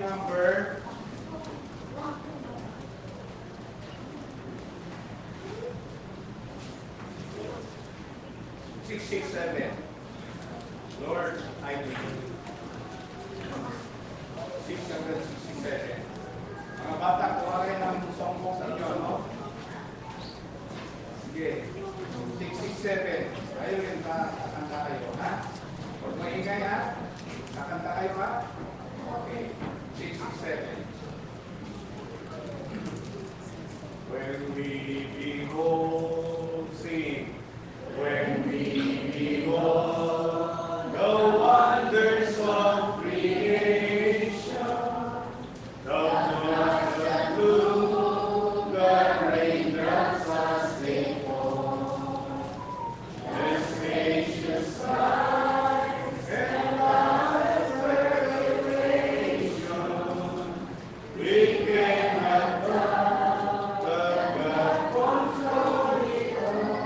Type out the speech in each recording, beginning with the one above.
number 667. Lord, I need you. 667. Mga bata, kuha rin ang songbook ninyo, no? Sige. 667. Ayaw rin ba? Kakanta kayo, ha? Huwag maingay, ha? Kakanta kayo, ha? Okay. 667. When we behold, sing. When we behold the wonders of creation, the floods that bloom, the raindrops as they fall, the spacious skies and vast revelation, we cannot doubt the God control it all.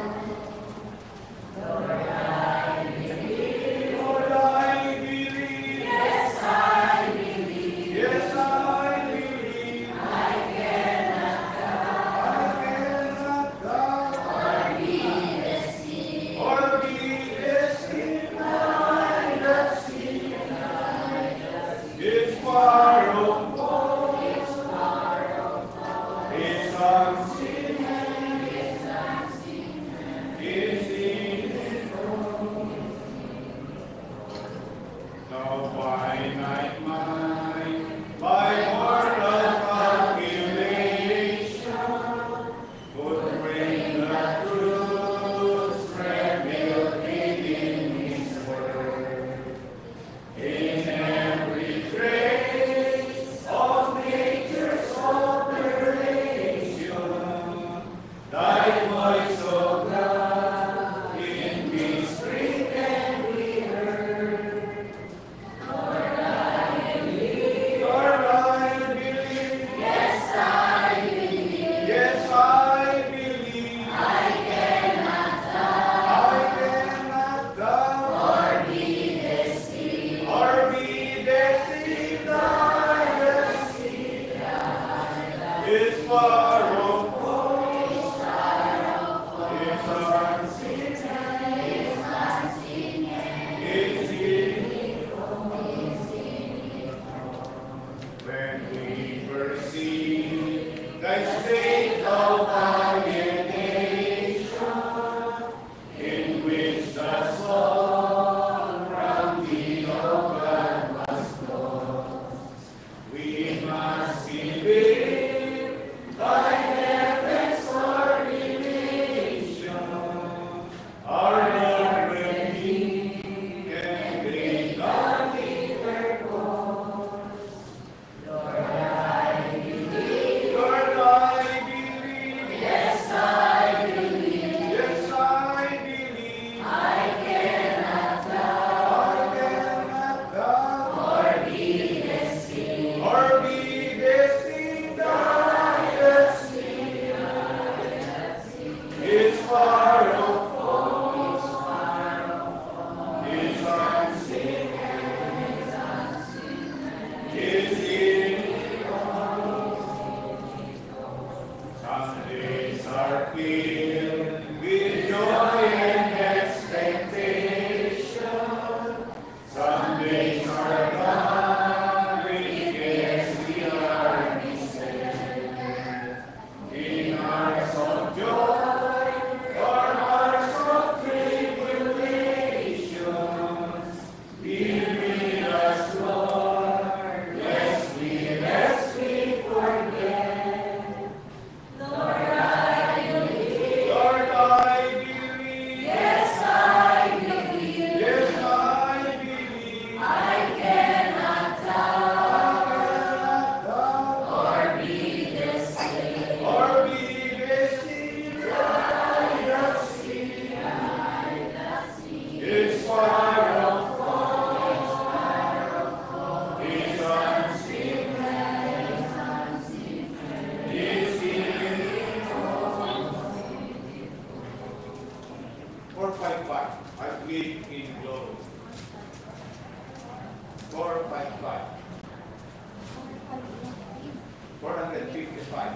455.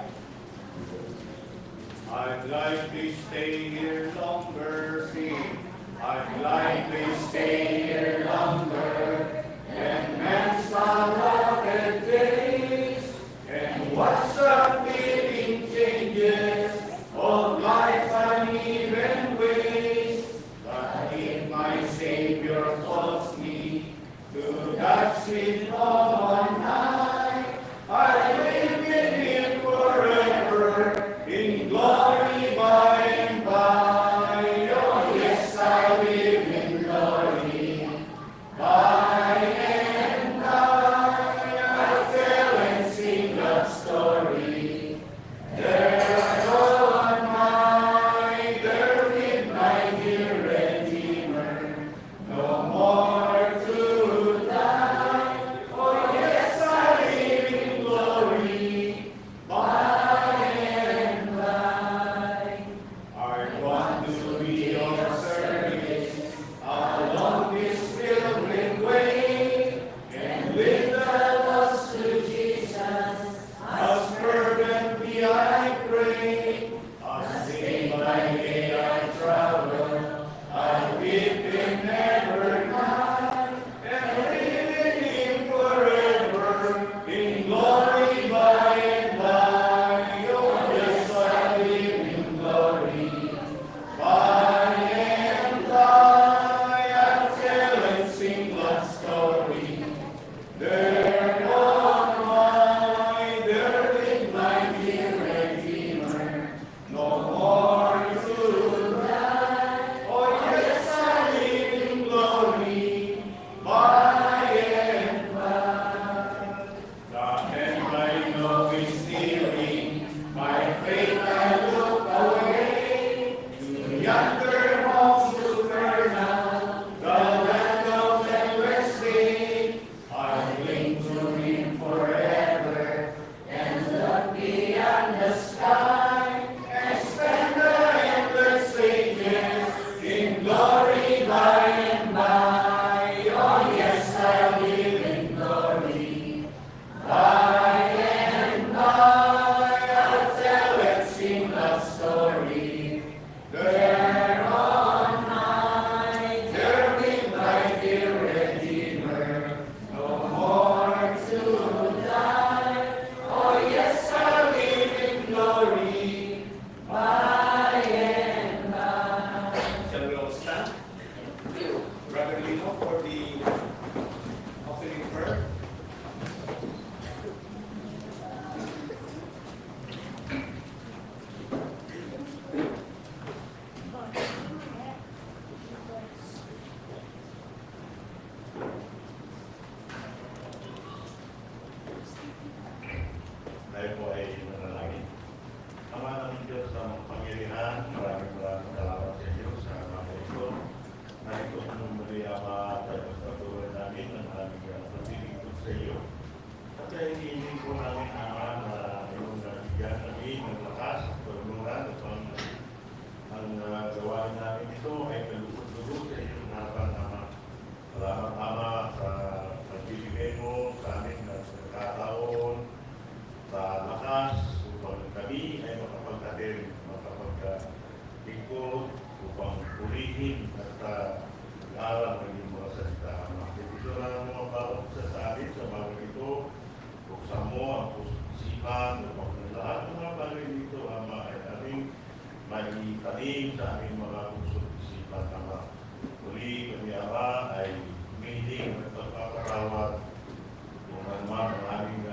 I'd like to stay here longer, sing. I'd like to stay here longer and man's allotted days and watch the fleeting changes of life uneven ways. But if my Savior calls me to that sweet home on high, I live with Him forever in glory by and by. Oh yes, I live in glory by and by. I'll tell and sing God's story. There on high, there with my dear Redeemer, no more to die. Oh yes, I live in glory by and by. I want to be of service along this pilgrim way and lift the lost to Jesus as fervently I pray. As day by day I travel, I'll keep Him ever nigh and live in Him forever in glory by and by. Oh yes, I live in glory by and by. I'll tell and sing God's story. There on high, there with my dear Redeemer, no more to die. Oh yes, I live in glory by and by. The end I know is stealing, my faith I look away to yonder homes eternal, the land of endless day. I cling to Him forever and look beyond the sky and spend the endless ages in glory by and by. Oh yes, I live in glory by and by. I'll tell and sing God's story. There on high, there with my dear Redeemer, no more to die. Oh yes, I live in glory by and by. Shall we all stand? Brother Lino for the opening prayer. Tayo po ay manalangin. Ama ng Diyos na makapangyarihan, maraming salamat sa iyo sa mga ito. Na ito ng muli, Ama, tayo sa patuloy namin ng maraming pagpilingkod sa iyo. At kaya hindi po namin, Ama, na iyong nabigyan kami ng lakas, paglunan, at ang gawain namin ito ay kalugod-lugod sa iyong harapan, Ama. Salamat, Ama, sa pagbibigay mo sa amin na pagkataon, sa lakas upang kami ay makapagkatin, makapagkalingkod, upang pulihin at alam ng iyong mga salita. Ito na ang mga bawat sa amin sa bagay ito. Buksan mo ang pusipan upang lahat ng mga bagay dito, Ama, ay aming maitanim sa aming mga pusot isipan, Ama. Muli kami, Ama, ay humiling at pagpapatawad kung ano man ang aming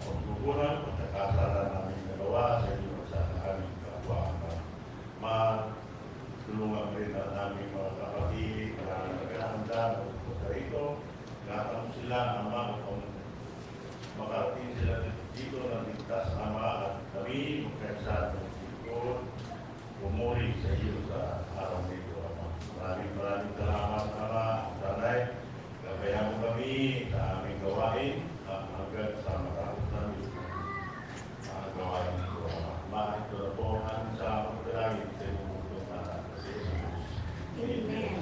pagkukunan, pagkakasala namin nagawa sa inyo at sa aming kapwa, Ama. Tulungan rin ang aming mga kapatid na naghahanda sa rito. Ingatan mo sila, Ama, upang makarating sila dito ng ligtas, Ama, at kami magkaisa ng sikot, pumuli sa iyo sa araw nito, Ama. Maraming salamat, Ama. Sana'y gabayan mo kami sa aming gawain hanggang sa matapos namin ang gawain nito, Ama. Ama, ito na po ang sa pagdalangin sa iyo na sa Jesus. Amen.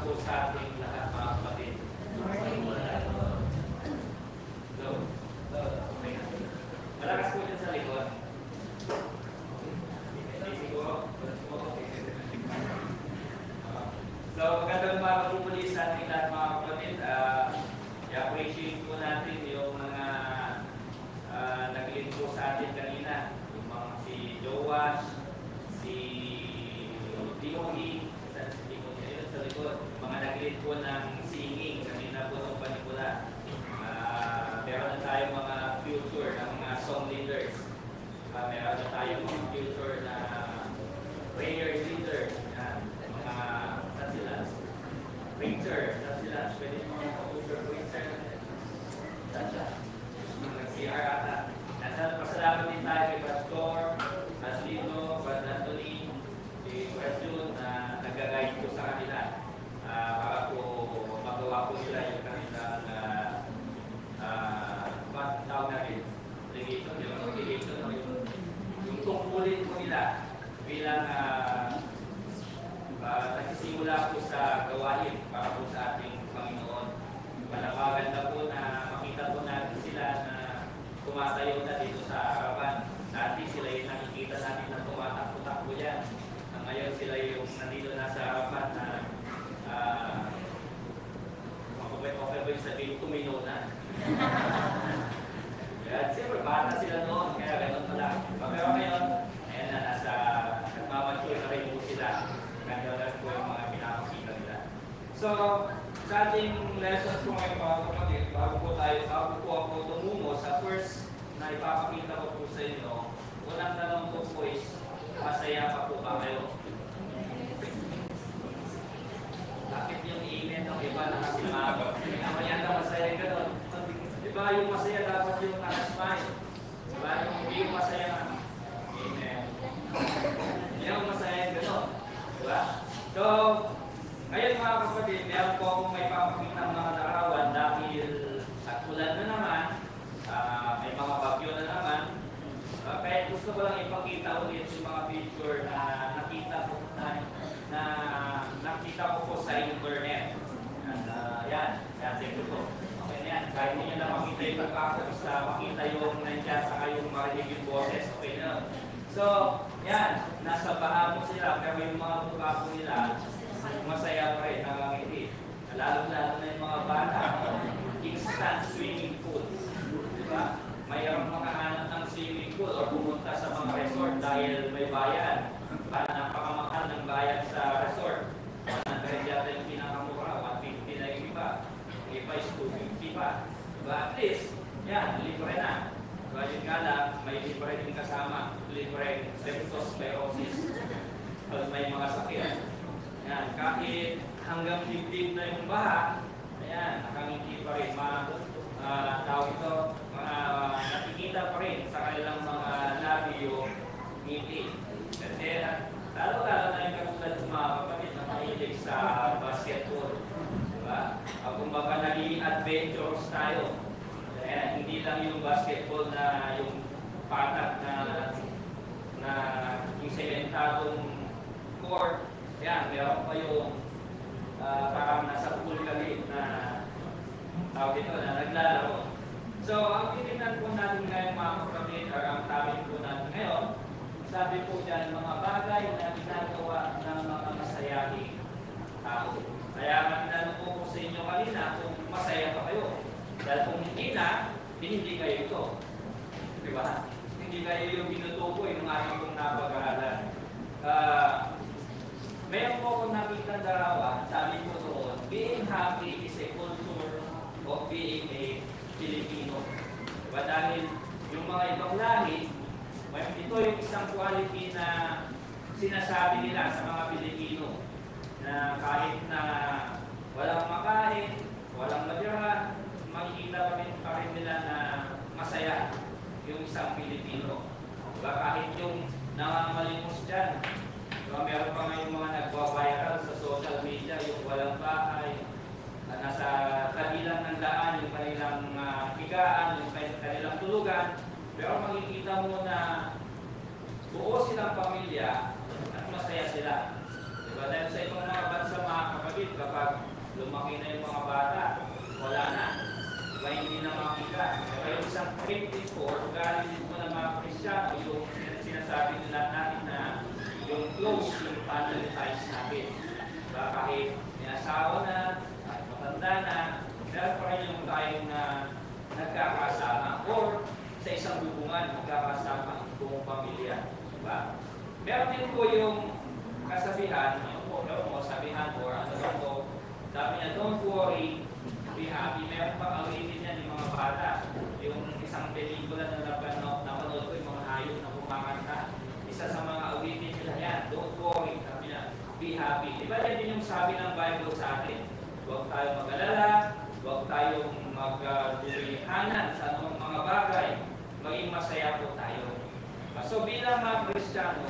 po sa ating lahat mga kapatid. So, okay na. Malakas po dyan sa likod. Siguro. So, magandang umaga po muli sa ating lahat mga kapatid. I-appreciate po natin yung mga nag-link po sa atin kanina. Yung mga si Joash, si Timohi, sa likod. Mga nag-link po ng singing kanina po ng panikula. Meron na tayong mga future na mga song leaders. Meron na tayong mga future na prayer leader. Mga preacher, pwede mga future preacher. Nag-CR ata. Pasalamat din tayo kay Pastor, Aslino, Brad Anthony, si June na nag-guide ko sa kanila para po magawa po nila yung kanilang tawag natin, delegation, yung tungkulin po nila bilang nagsisimula po sa gawain para po sa ating Panginoon. Panawagan na po na makita po natin sila na tumatayo na dito sa harapan. Dati sila yung nakikita natin na tumatakbo-takbo yan. Ngayon sila yung nandito na sa harapan na okay ba yung sabihin, tumino na. Kaya siyempre, bata sila noon, kaya gano'n pala. Pero ngayon, ayan na, nagmamature na rin po sila. Ganyan po yung mga pinapakita nila. So, sa ating lessons po ngayon mga kapatid, bago po ako tumungo sa first na ipapakita ko po sa inyo, unang tanong ko po is, masaya pa po ba kayo? Bakit yung email ng iba nakasimago? Kaya na masaya ka doon. Diba yung masaya dapat yung nakasmile? Diba yung hindi yung masaya na? Amen. Yung masaya ka doon. Diba? So, ngayon mga kapatid, meron po akong may papakita ng mga larawan dahil at ulan na naman, may mga bagyo na naman. Kaya gusto ko lang ipakita ulit yung mga picture na nakita ko nakita ko po sa internet. Yan, sige po. Okay na yan. Kahit hindi nyo na makita yung pagkako, basta makita yung nandiyan sa kayong marinig yung boses. Okay na. So, yan. Nasa baha po sila, pero yung mga pagkako nila, masaya pa rin, nakangiti. Lalo-lalo na yung mga bata. Instant swimming pool. Diba? Mayroong makahanap ng swimming pool o pumunta sa mga resort dahil may bayan. Napakamahal ng bayan sa resort. 100 yata yung pinakamura, 150 na yung iba. Yung iba is 250 pa. Diba? At least, yan, libre na. Diba? Yung nga lang, may libre din kasama. Libre leptospirosis. Pag may mga sakit. Yan, kahit hanggang dibdib na yung baha, ayan, nakangiti pa rin. Tawag ito, nakikita pa rin sa kanilang mga labi yung ngiti. Kasi lalo-lalo na yung katulad ng mga kapatid na mahilig sa basketball. Diba? Kumbaga naging adventurous tayo. Kaya hindi lang yung basketball na yung patak na yung sementadong court. Yan, meron pa yung parang nasa pool kami na tawag ito na naglalaro. So, ang titignan po natin ngayon mga kapatid, or ang topic po natin ngayon, sabi po dyan, mga bagay na ginagawa ng mga masayahing tao. Kaya tinanong po sa inyo kanina kung masaya pa kayo. Dahil kung hindi na, hindi kayo ito. Diba? Hindi kayo yung binutukoy ng ating kong napag-aralan. Mayroon po akong nakita darawa, sabi ko doon, being happy is a culture of being a Filipino. Diba? Dahil yung mga ibang lahi, ito yung isang quality na sinasabi nila sa mga Pilipino na kahit na walang makain, walang matirahan, makikita pa rin nila na masaya yung isang Pilipino. Diba? Kahit yung nangangalimos dyan, diba? Meron pa ngayong mga nagwa-viral sa social media, yung walang bahay, nasa kabilang ng daan, yung kanilang higaan, yung kanilang tulugan, pero makikita mo na buo silang pamilya at masaya sila. Diba? Dahil sa ibang mga bansa mga kapatid, sabihin kapag lumaki na yung mga bata, wala na. Diba, hindi na makita. Kaya yung isang trait din po, or galing din po ng mga Kristyano, yung sinasabi nila natin na yung close, yung family ties natin. Diba, kahit may asawa na, at matanda na, meron pa rin yung tayong na nagkakasama or sa isang hubungan magkakasama ang buong pamilya. Diba? Meron din po yung kasabihan, yung sabihan or ano lang po, sabi niya, don't worry, be happy. Meron pang awitin niya yung mga bata. Yung isang pelikula na napanood ko, yung mga hayop na kumakanta. Isa sa mga awitin nila yan, don't worry, sabi niya, be happy. Diba yan din yung sabi ng Bible sa atin? Huwag tayong mag-alala, huwag tayong mag-dulihanan sa anong mga bagay, maging masaya po tayo. So bilang mga Kristiyano,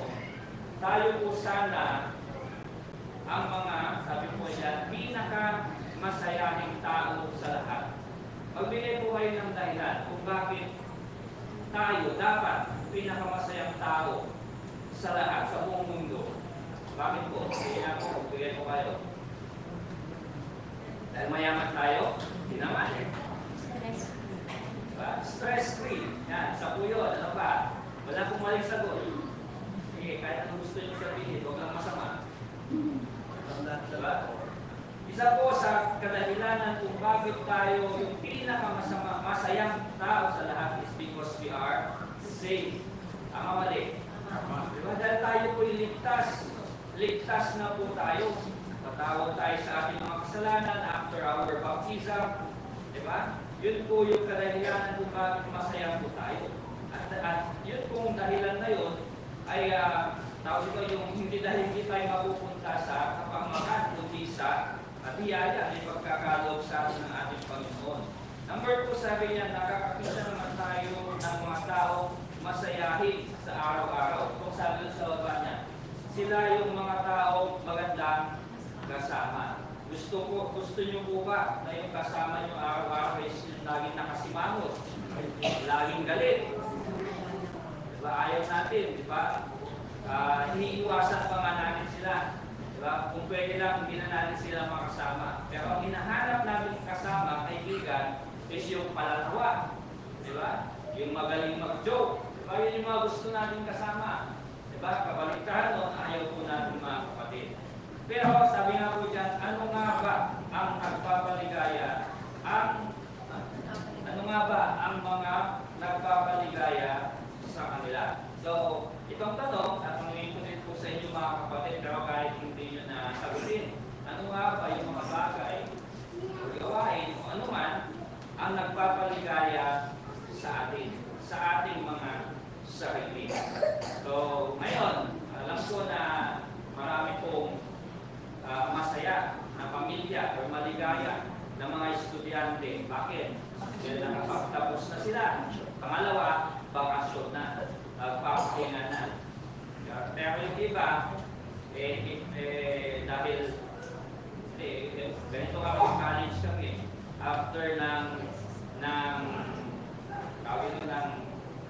tayo po sana ang mga, sabi po yan, pinaka-masayahing tao sa lahat. Magbigay po kayo ng dahilan kung bakit tayo dapat pinakamasayang tao sa lahat, sa buong mundo. Bakit po? Kaya po, magbigay po kayo. Dahil mayaman tayo? Hindi naman eh. Stress-free. Yan, sa po yun. Ano pa? Wala pong maling sagot. Sige, kahit anong gusto nyo sabihin, huwag lang masama. Diba? Isa po sa kadahilanan kung bakit tayo yung pinakamasayang tao sa lahat is because we are saved. Tama mali? Diba? Dahil tayo po ligtas. Ligtas na po tayo. Patawad tayo sa ating mga kasalanan after our baptism. Diba? Yun po yung kadahilanan kung bakit masaya po tayo. At yun pong dahilan na yun ay tawag ito yung hindi dahil hindi tayo mapupunta sa kapangmakan kundi sa biyaya ay pagkakaloob sa atin ng ating Panginoon. Number 2, sabi niya, nakakakita naman tayo ng mga tao masayahin sa araw-araw. Kung sabi sa baba niya, sila yung mga tao magandang kasama. Gusto niyo po ba na yung kasama niyo araw-araw is yung laging nakasimangot, laging galit? Diba? Ayaw natin, di ba? Iniiwasan pa nga natin sila. Diba? Kung pwede lang, hindi na natin sila makasama. Pero ang hinahanap namin kasama, kaibigan, is yung palalawa. Diba? Yung magaling mag-joke. Diba? Yun yung mga gusto natin kasama. Diba? Kabaliktaran nun, ayaw po natin mga kapatid. Pero sabi nga po dyan, ano nga ba ang nagpapaligaya? Ano nga ba ang mga nagpapaligaya sa kanila? So, itong tanong, tatanungin ko din po sa inyo mga kapatid, pero kahit hindi nyo na sagutin, ano nga ba yung mga bagay o gawain o ano man ang nagpapaligaya sa atin, sa ating mga sarili. So, ngayon, alam ko na marami pong masaya na pamilya o maligaya ng mga estudyante. Bakit? Dahil nakapagtapos na sila. Pangalawa, bakasyon na. Papahinga na. Pero yung iba, dahil ganito ka college kami, after ng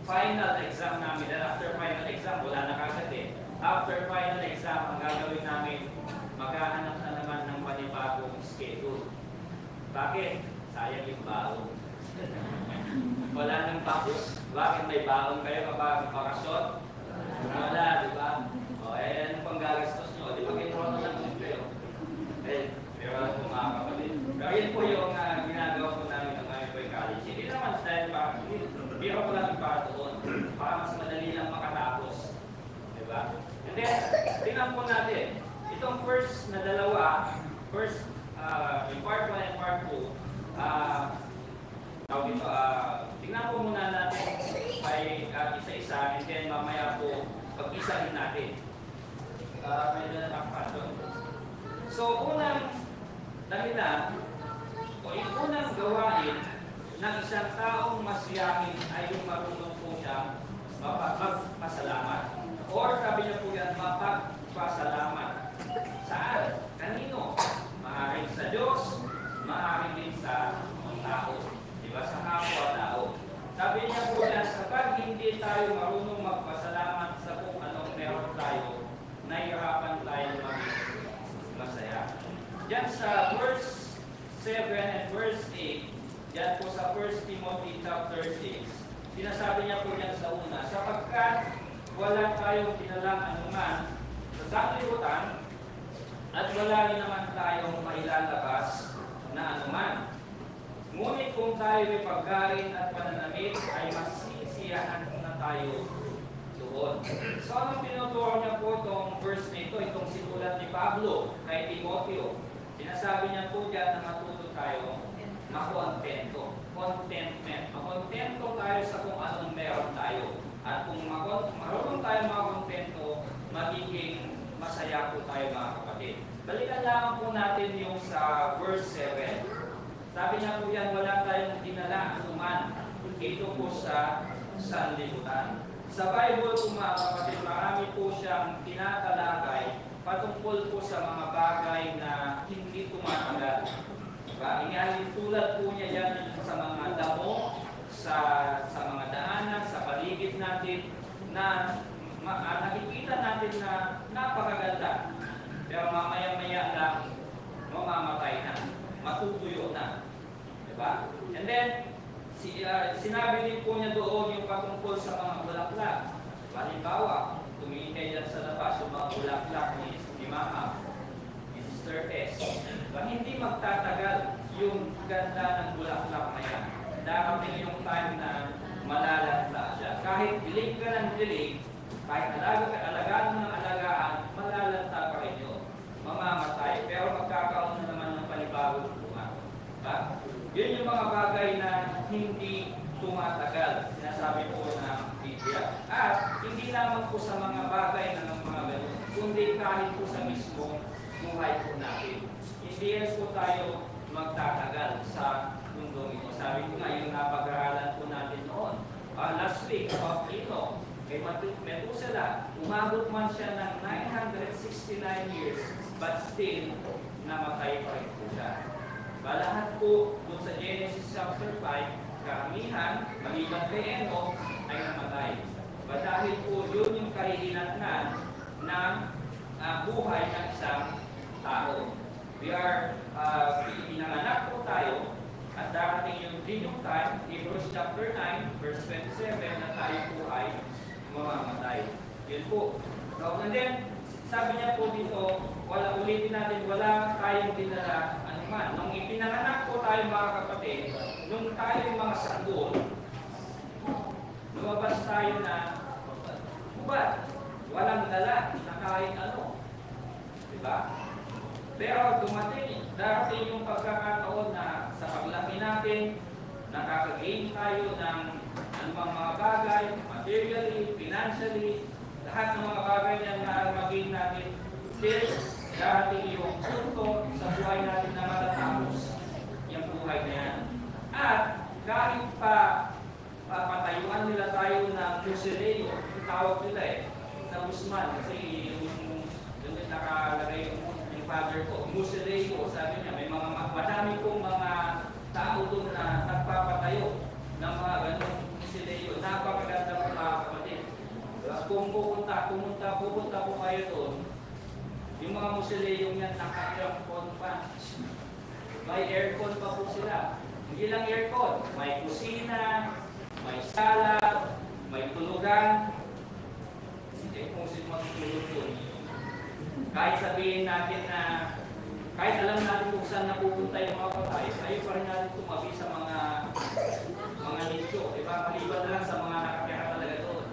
final exam namin, dahil after final exam, wala na kagad eh. After final exam, ang gagawin namin, maghahanap na naman ng panibagong schedule. Bakit? Sayang yung baon. Wala nang bakos. Bakit may baon kayo kapag bakasyon? Wala, di ba? O, ano pang gagastos nyo? Di ba ginawa na lang kayo? Pero alam po mga kapatid. Pero yun po yung ginagawa po namin ng Maypoy College. Hindi naman dahil biro ko lang para doon. Para mas madali lang makatapos. Di ba? And then, tingnan po natin. Itong first na dalawa, yung part 1 and part 2, tingnan po muna natin by isa-isa and then mamaya po pag-isahin natin. Medyo natakpan doon. So, unang dahilan, o yung unang gawain ng isang taong masiyahin ay yung marunong po siya mapagpasalamat. Or sabi niya po yan, mapagpasalamat. Saan? Kanino? Maaaring sa Diyos, maaaring din sa tao. Diba? Sa kapwa-tao. Sabi niya po yan, kapag hindi tayo marunong magpasalamat sa kung anong meron tayo, nahihirapan tayo maging masaya. dyan sa verse 7 and verse 8, dyan po sa 1 Timothy chapter 6, sinasabi niya po dyan sa una, sapagkat wala tayong dinalang anuman sa sanglibutan at wala rin naman tayong mailalabas na anuman. Ngunit kung tayo may pagkain at pananamit ay masisiyahan na tayo doon. So anong tinuturo niya po itong verse nito, itong sinulat ni Pablo kay Timoteo? Sinasabi niya po dyan na matuto tayo makontento. Contentment. Makontento tayo sa kung anong meron tayo. At kung marunong tayo makontento, magiging masaya po tayo mga kapatid. Balikan lang po natin yung sa verse 7. Sabi niya po yan, wala tayong dinala anuman. Ito po sa sanlibutan. Sa Bible po mga kapatid, marami po siyang tinatalakay patungkol po sa mga bagay na hindi tumatagal. Diba? Ingalin tulad po niya yan sa mga damo, sa mga daanan, sa paligid natin na nakikita natin na napakaganda. Pero mamaya-maya lang, mamamatay na, matutuyo na. Diba? And then, sinabi din po niya doon yung patungkol sa mga bulaklak. Halimbawa, tumingin kayo dyan sa labas, yung mga bulaklak ni Mama, ni Sister S. Hindi magtatagal yung ganda ng bulaklak na yan. Darating yung time na malalanta siya. Kahit dilig ka ng dilig, kahit alagaan mo ng alagaan, malalanta pa rin yun. Mamamatay, pero magkakaroon na naman ng panibagong bunga. Diba? Yun yung mga bagay na hindi tumatagal. Sinasabi po ng Biblia. At hindi lamang po sa mga bagay na ng mga ganun, kundi kahit po sa mismo buhay po natin. Hindi rin po tayo magtatagal sa mundo ito. Sabi ko nga, yung napag-aralan po natin noon. Last week, about Eno, kay Methuselah, umabot man siya ng 969 years, but still, namatay pa rin po siya. Lahat po doon sa Genesis chapter 5, karamihan, maliban kay Eno, ay namatay. Dahil po yun yung kahihinatnan ng buhay ng isang tao. We are, pinanganak po tayo, at darating yung din yung time, Hebrews chapter 9, verse 27, na tayo po ay mamamatay. Yun po. So, and then, sabi niya po dito, ulitin natin, wala tayong dinala anuman. Nung ipinanganak po tayo mga kapatid, nung tayo mga sanggol, lumabas tayo na hubad, walang dala na kahit ano. Diba? Pero darating yung pagkakataon na sa paglaki natin, nakakagain tayo ng anumang mga bagay, materially, financially, lahat ng mga bagay na nakakagain natin, till darating yung punto sa buhay natin na matatapos yung buhay na yan. At kahit pa patayuan nila tayo ng musileo, yung tawag nila sa Guzman, kasi yung nakalagay yung father ko, musileo, sabi niya, may madami pong mga tao doon na nagpapatayo ng mga ganong musileo. Napakaganda po mga kapatid. Kung pupunta po kayo doon, yung mga musileo yan naka-aircon pa. May aircon pa po sila. Hindi lang aircon, may kusina, may sala, may tulugan. Hindi kung sino matutulog doon. Kahit sabihin natin na, kahit alam natin kung saan napupunta yung mga patay, ayaw pa rin natin tumabi sa mga nicho. Diba? Maliban na lang sa mga nakatira talaga doon.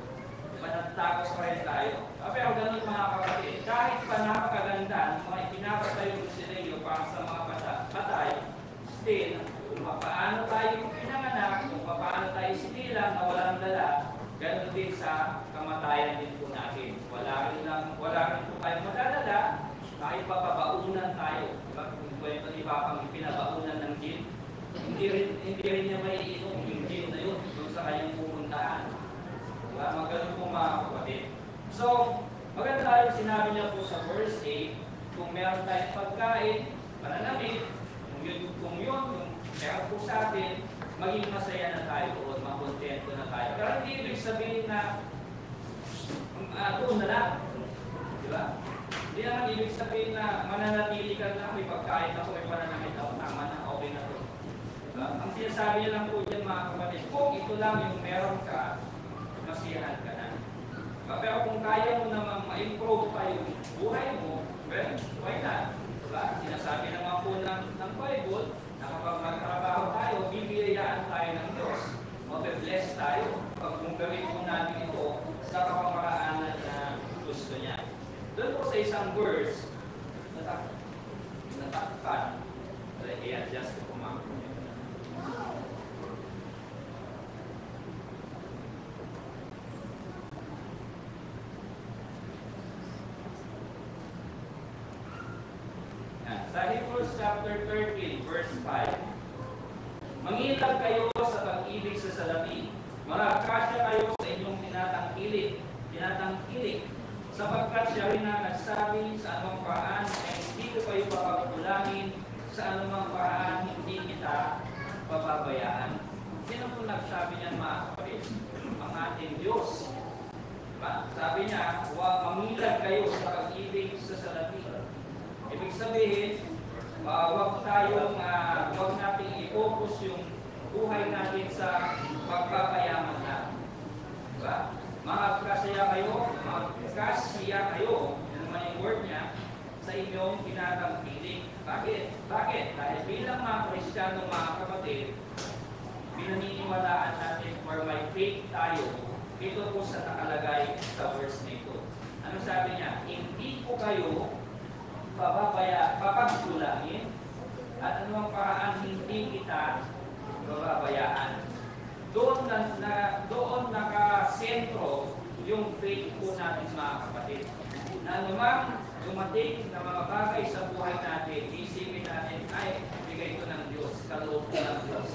Diba? Natatakos pa rin tayo. Pero ganun mga kapatid, kahit pa napakaganda ng mga ipinapatay yung sileyo para sa mga patay, still, kung paano tayo pinanganak, kung paano tayo sinilang na walang dala, ganun din sa kamatayan din po natin. Wala rin po tayo madadala, kahit pa pabaunan tayo. Diba? Kung kwento ni Papang pinabaunan ng gin, hindi rin niya may iinom yung gin na yun kung sa kanyang pupuntaan. Diba? Magaling po mga kapatid. So, maganda tayo sinabi niya po sa verse 8, kung meron tayong pagkain, pananamit, kung yun, meron po sa atin, maging masaya na tayo o makontento na tayo. Pero hindi ibig sabihin na doon na lang. Diba? Hindi naman ibig sabihin na mananatili ka na, may pagkain ako, may pananamit ako, tama na, okay na to. Ang sinasabi niya lang po dyan mga kapatid, kung ito lang yung meron ka, masiyahan ka na. Pero kung kaya mo naman ma-improve pa yung buhay mo, well, why not? Diba? Sinasabi naman po ng Bible, na kapag magtrabaho tayo, bibiyayaan tayo ng Diyos. Mabe-bless tayo. Pag kung gawin po natin ito sa kapamaraanan na gusto niya. Doon po sa isang verse, natakpan. I-adjust ko mga. Sa Hebrews chapter 13, verse 5, Mangilag kayo sa pag-ibig sa salapi, magkasya kayo sa inyong tinatangkilik, sapagkat siya rin na nagsabi sa anumang paraan ay hindi ko kayo papagkulangin, sa anumang paraan hindi kita pababayaan. Sino po nagsabi niyan mga kapatid? Ang ating Diyos. Diba? Sabi niya, mangilag kayo sa pag-ibig sa salapi. Ibig sabihin, wag nating i-focus yung buhay natin sa pagpapayaman na. Diba? Magkasya kayo, yun naman yung word niya, sa inyong tinatangkilik. Bakit? Dahil bilang mga Kristiyano, mga kapatid, pinaniniwalaan natin for my faith tayo, ito po sa nakalagay sa verse nito. Ano sabi niya? Hindi ko kayo papagkulangin at anumang paraan hindi kita pababayaan. Doon nakasentro yung faith po natin mga kapatid. Na anumang dumating na mga bagay sa buhay natin, isipin natin, ay, bigay ito ng Diyos, kaloob ko ng Diyos.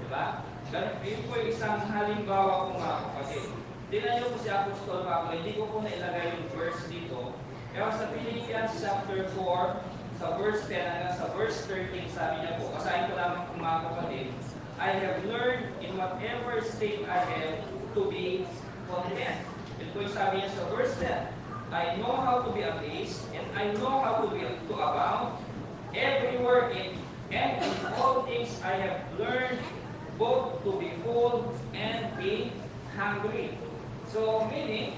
Diba? Yun po isang halimbawa ko mga kapatid. Tingnan niyo po si Apostol Pablo, hindi ko po nailagay yung verse dito. Pero sa Philippians chapter 4, sa verse 10 hanggang sa verse 13, sabi niya po, kasahin ko lamang kung mga kapatid, I have learned in whatever state I have to be content. Ito po yung sabi niya sa verse 10, I know how to be amazed, and I know how to abound everywhere and in all things I have learned both to be full and be hungry. So, meaning,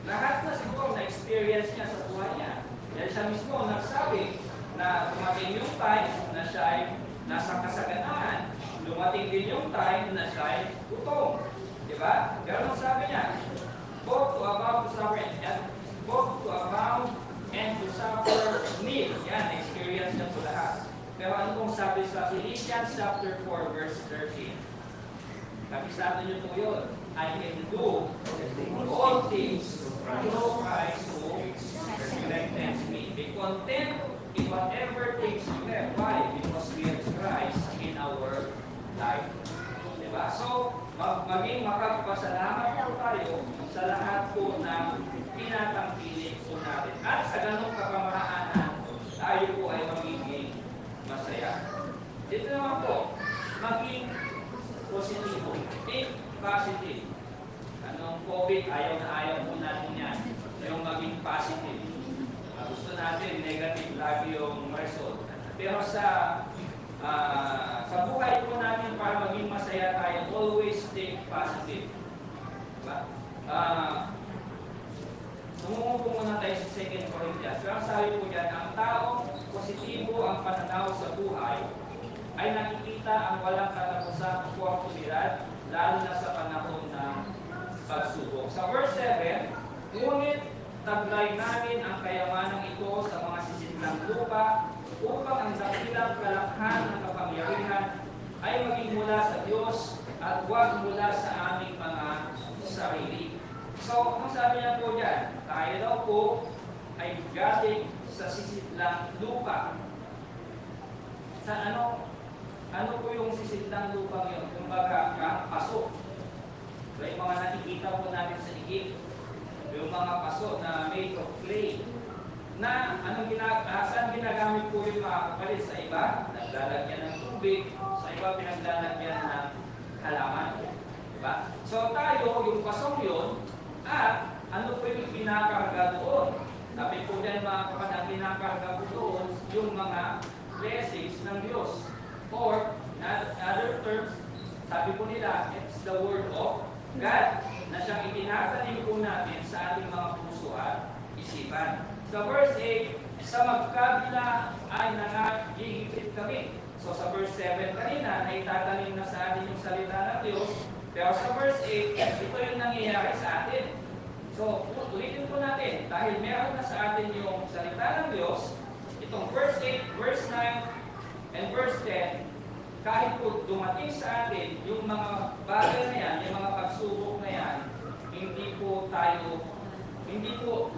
lahat na siguro na-experience niya sa buhay niya. Dahil siya mismo nagsabi na dumating yung time na siya ay nasa kasaganaan. Dumating din yung time na siya ay gutom. Diba? Pero nung sabi niya, both to abound to suffer and to suffer need. Yan, experience niya po lahat. Pero ano pong sabi sa Philippians chapter 4 verse 13? Kapisado niyo po yun. I can do all things through Christ who strengthens me. Be content in whatever things you have. Why? Because we have Christ in our life. Diba? So, maging makapasalamat po tayo sa lahat po ng tinatangkilik po natin. At sa ganong kapamaraanan, tayo po ay magiging masaya. Dito naman po, maging positibo. Think positive. Anong COVID, ayaw na ayaw po natin yan. Yung maging positive. Gusto natin, negative lagi yung result. Pero sa buhay po natin, para maging masaya tayo, always think positive. Diba? Tumungo po muna tayo sa 2 Corinthians. Pero sabi po dyan, ang taong positibo ang pananaw sa buhay ay nakikita ang walang katapusang oportunidad, lalo na sa panahon ng pagsubok. Sa verse 7, ngunit taglay namin ang kayamanang ito sa mga sisitlang lupa upang ang dakilang kalakhan ng kapangyarihan ay maging mula sa Diyos at huwag mula sa aming mga sarili. So, ang sabi niya po dyan, tayo daw po ay galing sa sisitlang lupa. Sa ano po yung sisitlang lupang yun? Kumbaga, paso. So, yung mga nakikita po natin sa igib, yung mga paso na made of clay, na saan ginagamit po yung mga kapalit? Sa iba, naglalagyan ng tubig, sa iba pinaglalagyan ng halaman. Diba? So tayo, yung pasong yun, at ano po yung pinakarga doon? Sabi po dyan mga kapatid, ang kinakarga po doon yung mga blessings ng Diyos. Or, in other terms, sabi po nila, it's the word of God na siyang itinatanim po natin sa ating mga puso at isipan. Sa verse 8, sa magkabila ay nangagigipit kami. So sa verse 7 kanina, na itatanim na sa atin yung salita ng Diyos. Pero sa verse 8, ito yung nangyayari sa atin. So, ulitin po natin, dahil meron na sa atin yung salita ng Diyos, itong verse 8, verse 9, and verse 10, kahit po dumating sa atin yung mga bagay na yan, yung mga pagsubok na yan, hindi po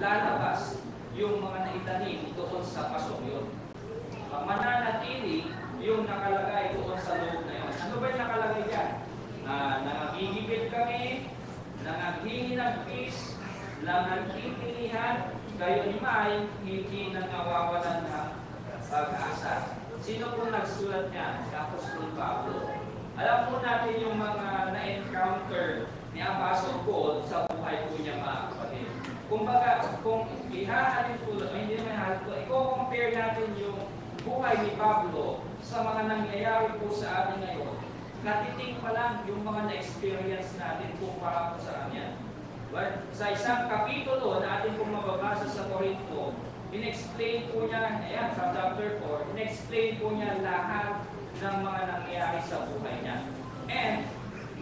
lalabas yung mga naitanim doon sa pasong yun. Mananatili yung nakalagay doon sa loob na yun. Ano ba yung nakalagay dyan? Nangagigipit kami, nangaghihinagpis, nangagpipilihan, kayo ni May, hindi nangawawalan ng pag-asa. Sino po nagsulat niya? Si Apostol Pablo. Alam po natin yung mga na-encounter ni Apostle Paul sa buhay po niya mga kapatid. Kumbaga, kung ihahalin po, hindi naman ihahalin po, i-compare natin yung buhay ni Pablo sa mga nangyayari po sa atin ngayon, natiting pa lang yung mga na-experience natin kumpara po sa kanya. But sa isang kapitulo na atin pong mababasa sa Corinto, in-explain po niya, ayan, sa chapter 4, in-explain po niya lahat ng mga nangyayari sa buhay niya. And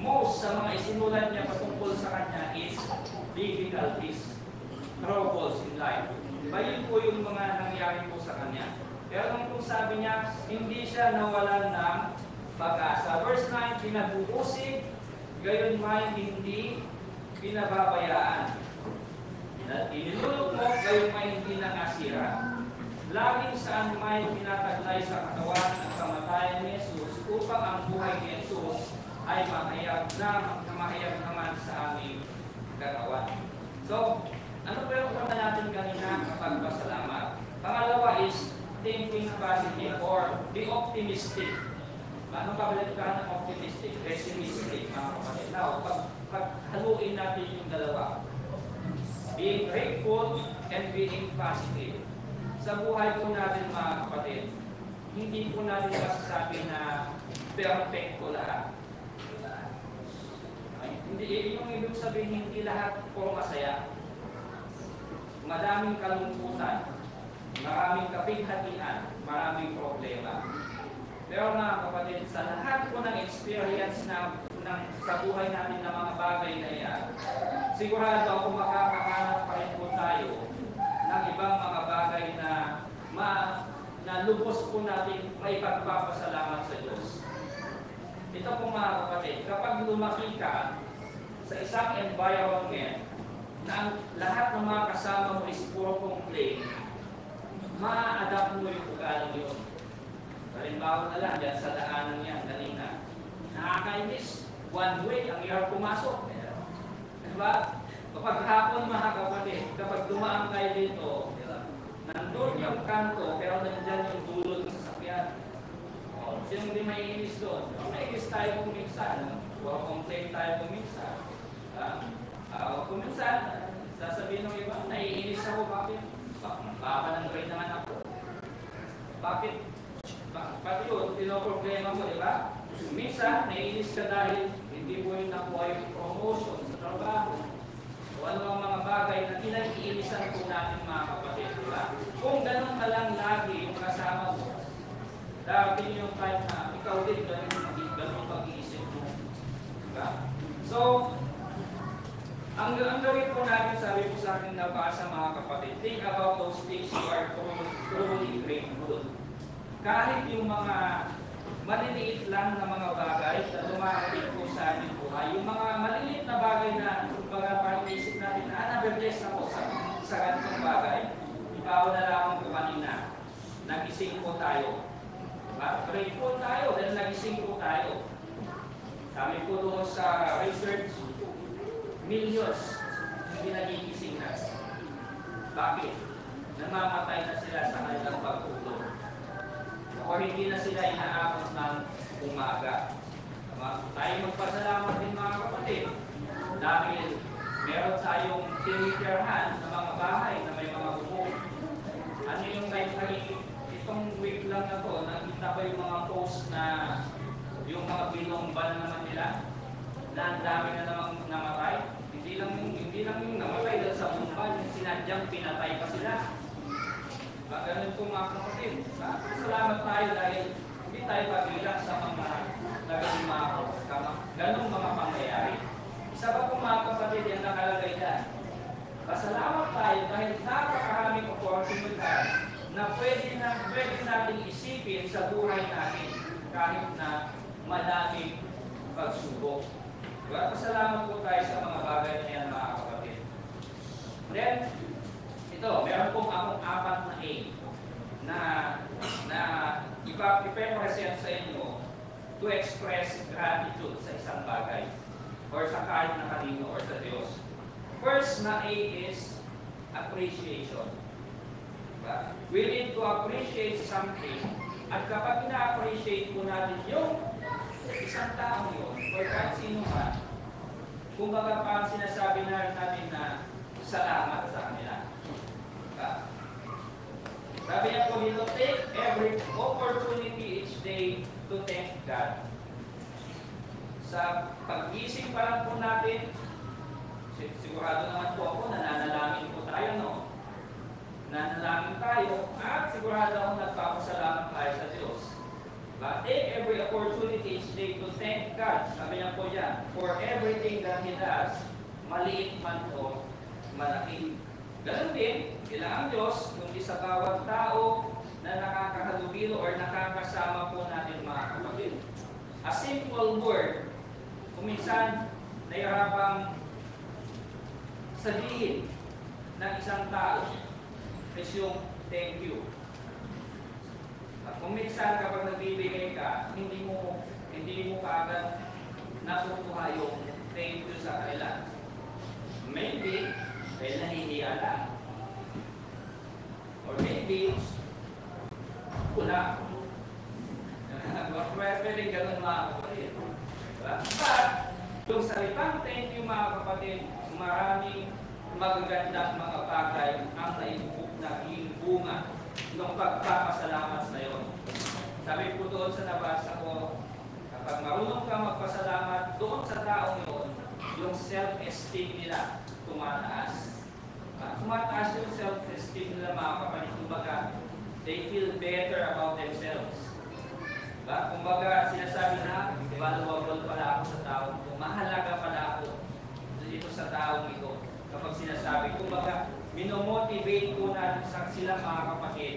most sa mga isinulat niya patungkol sa kanya is difficulties, troubles in life. Diba yun po yung mga nangyayari po sa kanya. Pero nung po sabi niya, hindi siya nawalan ng pag-asa. Verse 9, pinabuusig, gayon may hindi pinababayaan. Inilulog mo, gayon may hindi nakasira. Laging saan may pinataglay sa katawan ang kamatayan ni Jesus upang ang buhay ni Jesus ay mahayag naman sa aming katawan. So, ano po yung punta natin kanina kapag pasalamat? Pangalawa is thinking positive or be optimistic. Anong kabalit ka ng optimistic? Pessimistic, mga kapatid. Now, paghaluin natin yung dalawa. Being grateful and being positive. Sa buhay po natin mga kapatid, hindi po natin masasabi na perfecto lahat. Hindi, yung ibig sabihin, hindi lahat puro masaya. Madaming kalungkutan, maraming kapighatian, maraming problema. Pero mga kapatid, sa lahat po ng experience sa buhay natin ng mga bagay na yan, sigurado ako makakahanap pa rin po tayo ng ibang mga bagay na lubos po natin may pagpapasalamat sa Diyos. Ito po mga kapatid, kapag lumaki ka sa isang environment na ang lahat ng mga kasama mo is puro complain, ma-adapt mo yung ugali yun. Halimbawa na lang dyan sa daanan yan kanina. Nakakainis, one way, ang hirap pumasok. Diba? Kapag hapon mga kapatid, kapag dumaan kayo dito, nandun yung kanto, pero nandyan yung dulo ng sasakyan. Sino hindi maiinis doon? Maiinis tayo kung minsan. Puro complain tayo kung minsan. Kung minsan, sasabihin ng iba, naiinis ako, bakit? Baka ng grade naman ako. Bakit? Pati yun, pinoproblema mo, di ba? Minsan, naiinis ka dahil hindi mo yung nakuha yung promotion sa trabaho. O ano ang mga bagay na pinag-iinisan po natin mga kapatid, di ba? Kung ganun ka lang lagi yung kasama mo, darating yung time na ikaw din ganun pag-iisip mo. Diba? So, ang gawin po natin, sabi po sa akin nabasa mga kapatid, think about those things you are truly grateful. Kahit yung mga maliliit lang na mga bagay na dumarating po sa ating buhay, yung mga maliliit na bagay na parang isip natin na nabe-bless ako sa ganitong bagay, ikaw na lamang po kanina, nagising po tayo. Grateful tayo dahil nagising po tayo. Sabi po doon sa research, millions hindi nagigising na. Bakit? Namamatay na sila sa kanilang pagtulog. O hindi na sila inaabot ng umaga. Tayo magpasalamat din mga kapatid. Dahil meron tayong tinitirhan na mga bahay na may mga bubong. ano yung itong week lang na to, nakita ko yung mga post na yung mga binomba na naman nila, na ang dami na namang namatay. Hindi lang yung namatay dahil sa bomba, yung sinadyang pinatay pa sila. Ganun po mga kapatid. Salamat tayo dahil hindi tayo pabilang sa mga naging ganung mga pangyayari. Isa pa po mga kapatid yung nakalagay dyan. Pasalamat tayo dahil napakaraming oportunidad na pwede natin isipin sa buhay natin kahit na madaming pagsubok. Pasalamat po tayo sa mga bagay na yan mga kapatid. Then, ito, meron pong akong 4 na A na ipapresent sa inyo to express gratitude sa isang bagay or sa kahit na kanino or sa Diyos. First na A is appreciation. Diba? We need to appreciate something at kapag ina-appreciate po natin yung isang tao yun or kahit sino man, kumbaga parang sinasabi na natin na salamat sa kanila. Diba? Sabi niya po dito, take every opportunity each day to thank God. Sa pag-isip pa lang po natin, sigurado naman po ako, nananalangin po tayo, no? Nananalangin tayo, at sigurado ako nagpapasalamat tayo sa Diyos. But take every opportunity each day to thank God. Sabi niya po yan, for everything that He does, maliit man o malaking. Ganun din, kailangan Diyos, kundi sa bawat tao na nakakahalubilo or nakakasama po natin mga kapatid. A simple word, kuminsan nahihirapang sabihin ng isang tao is yung thank you. At kung minsan kapag nagbibigay ka, hindi mo kaagad natutuha yung thank you sa kanila. Maybe, dahil nahihiya lang. Or maybe, wala. Pwede ganun mga kapatid. But, yung salitang thank you mga kapatid, maraming magagandang mga bagay ang naging bunga ng pagpapasalamat sa iyo. Sabi po doon sa nabasa ko, kapag marunong ka magpasalamat doon sa taong yun, yung self-esteem nila tumataas. Tumataas yung self-esteem nila mga kapatid. Kumbaga, they feel better about themselves. Kumbaga, sinasabi na, valuable pala ako sa taong ito. Mahalaga pala ako dito sa taong ito. Kapag sinasabi, kumbaga, minomotivate po natin sa sila mga kapatid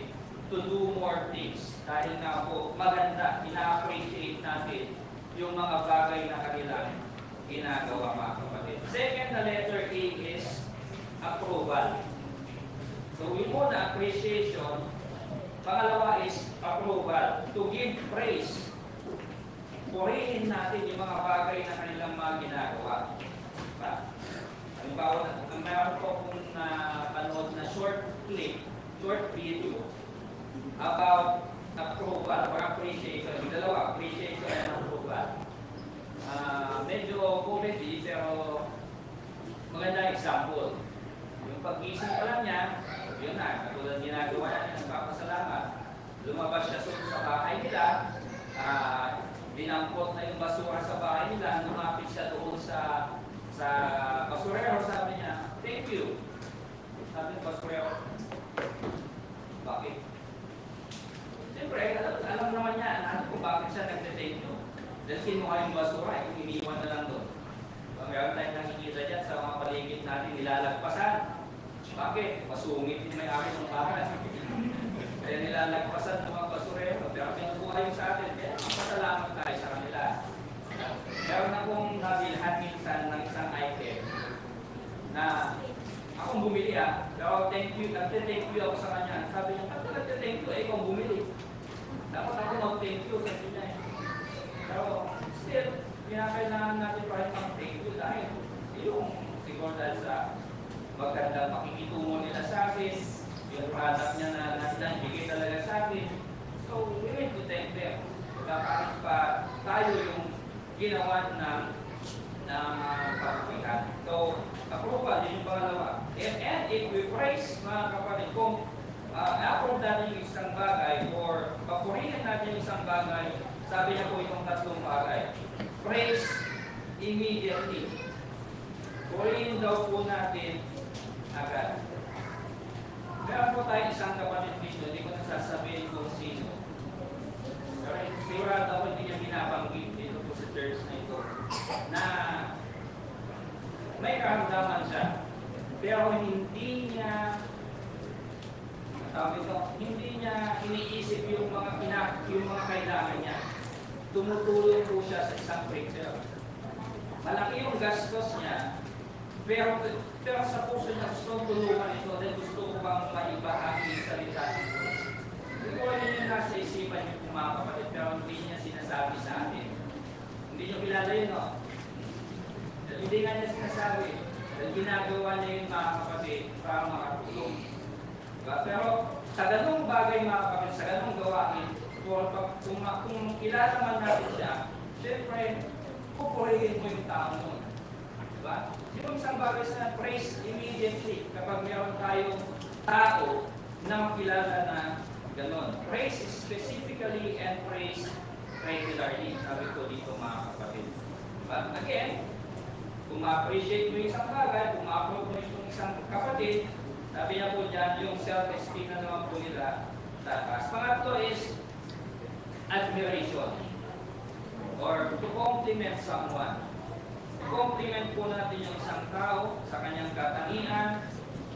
to do more things. Dahil nga po, maganda, ina-appreciate natin yung mga bagay na kanilang ginagawa mga kapatid. Second na letter A is approval. So, yung muna, appreciation. Pangalawa is approval. To give praise. Purihin natin yung mga bagay na kanilang mga ginagawa. Halimbawa, mayroon po akong napanood na short clip, short video about approval or appreciation. Yung dalawa, appreciation and approval. Medyo comedy pero maganda example. Yung pag-isip pa lang niya, yun na, katulad ginagawa natin, nagpapasalamat. Lumabas siya sa bahay nila, dinampot na yung basura sa bahay nila, lumapit siya doon sa basurero, sabi niya, thank you. Sabi ng basurero, bakit? Siyempre, alam naman niya, kung bakit siya nag-thank you. Dahil kinuha yung basura, iniiwan na lang doon. Meron tayong nakikita dyan sa mga paligid natin, nilalagpasan. Bakit? Masungit yung may-ari ng bahay. Kaya nilalagpasan ng mga basurero. Pero pinubuhay yung sa atin. Kaya magpasalamat tayo sa kanila. Meron akong nabilhan minsan ng isang item na akong bumili Pero thank you, nagte-thank you ako sa kanya. Sabi niya, ba't nagte-thank you? Ikaw bumili. Dapat ako mag-thank you sa kanya. Pero still, pinakailangan natin pa rin mag-thank you dahil yung siguro dahil sa magandang makikitungo nila sa akin, yung product niya na bigay talaga sa akin. So, we need to thank them. Kahit pa tayo yung ginawa ng pagkakihan. So, approval, yun yung pangalawa. And if we praise, mga kapatid, kung approval yung isang bagay, sabi niya po itong tatlong bagay. Praise immediately. Purihin daw po natin agad. Meron po tayo isang kapatid dito, hindi ko nasasabihin kung sino. Pero sigurado ako hindi niya binabanggit dito po sa church na ito, na may karamdaman siya. Pero hindi niya iniisip yung mga kailangan niya. Tumutulong po siya sa isang preacher. Malaki yung gastos niya, pero sa puso niya gusto tulungan ito dahil gusto ko bang maibahagi yung salita nito. Siguro yun yung nasa isipan niyo kung mga kapatid, pero hindi niya sinasabi sa atin. Hindi niyo kilala yun, no? Hindi nga niya sinasabi. Dahil ginagawa niya yung mga kapatid para makatulong. Diba? Pero sa ganung bagay mga kapatid, sa ganung gawain, kung kilala man natin siya, siyempre, pupurihin mo yung tao nun. Diba? Yung isang bagay sa praise immediately kapag meron tayong tao na kilala na ganon. Praise specifically and praise regularly. Sabi ko dito mga kapatid. But again, kung ma-appreciate mo yung isang bagay, kung ma-approve mo yung isang kapatid, sabi niya po dyan, yung self-esteem na naman po nila tataas. Pangatlo is admiration or to compliment someone. Compliment po natin yung isang tao sa kanyang katangian,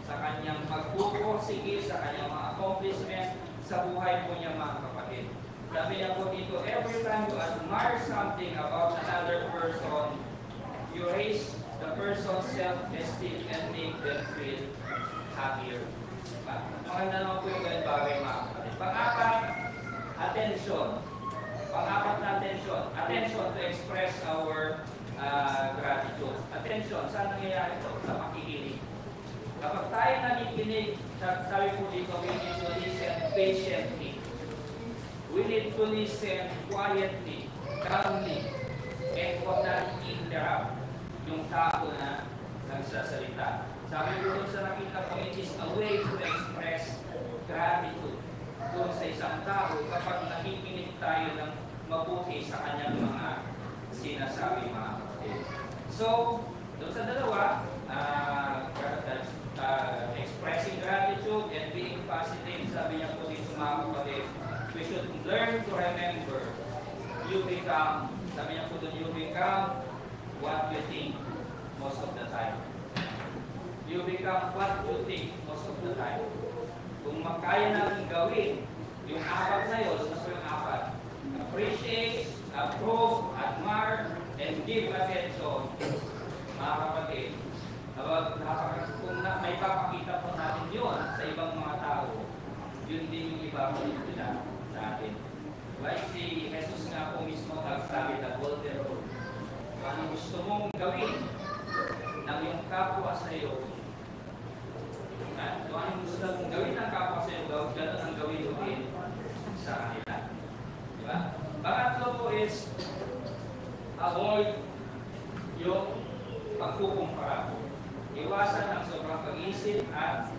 sa kanyang pagpupursige, sa kanyang mga accomplishment, sa buhay po niya mga kapatid. Sabi niya po dito, every time you admire something about another person, you raise the person's self-esteem and make them feel happier. Maganda naman po yung ganyan bagay mga kapatid. Pang-apat, attention. Pang-apat na attention. Attention to express our gratitude. Attention, saan nangyayari ito? Sa pakikinig. Kapag tayo nakikinig, sabi po dito, we need to listen patiently. We need to listen quietly, calmly, and huwag natin i-interrupt yung tao na nagsasalita. Sabi ko dun sa nakita ko, it is a way to express gratitude doon sa isang tao kapag nakikinig tayo ng mabuti sa kanyang mga sinasabi mga kapatid. So, doon sa dalawa, expressing gratitude and being positive, sabi niya po dito mga kapatid, we should learn to remember. You become, sabi niya po doon, you become what you think most of the time. You become what you think most of the time. Kung makaya natin gawin, yung apat na yun, mas yung apat. Appreciate, approve, admire, and give attention. Mga kapatid, kung may papakita po natin yun sa ibang mga tao, yun din yung ibabalik nila sa atin. Like si Jesus nga po mismo nagsabi na golden rule. Kung ano gusto mong gawin ng iyong kapwa sa iyo, kung ano gusto mong gawin ng kapwa sa iyo, gano'n ang gawin mo din sa kanila. Diba? Pangatlo po is avoid yung pagkukumpara. Iwasan ang sobrang pag-isip at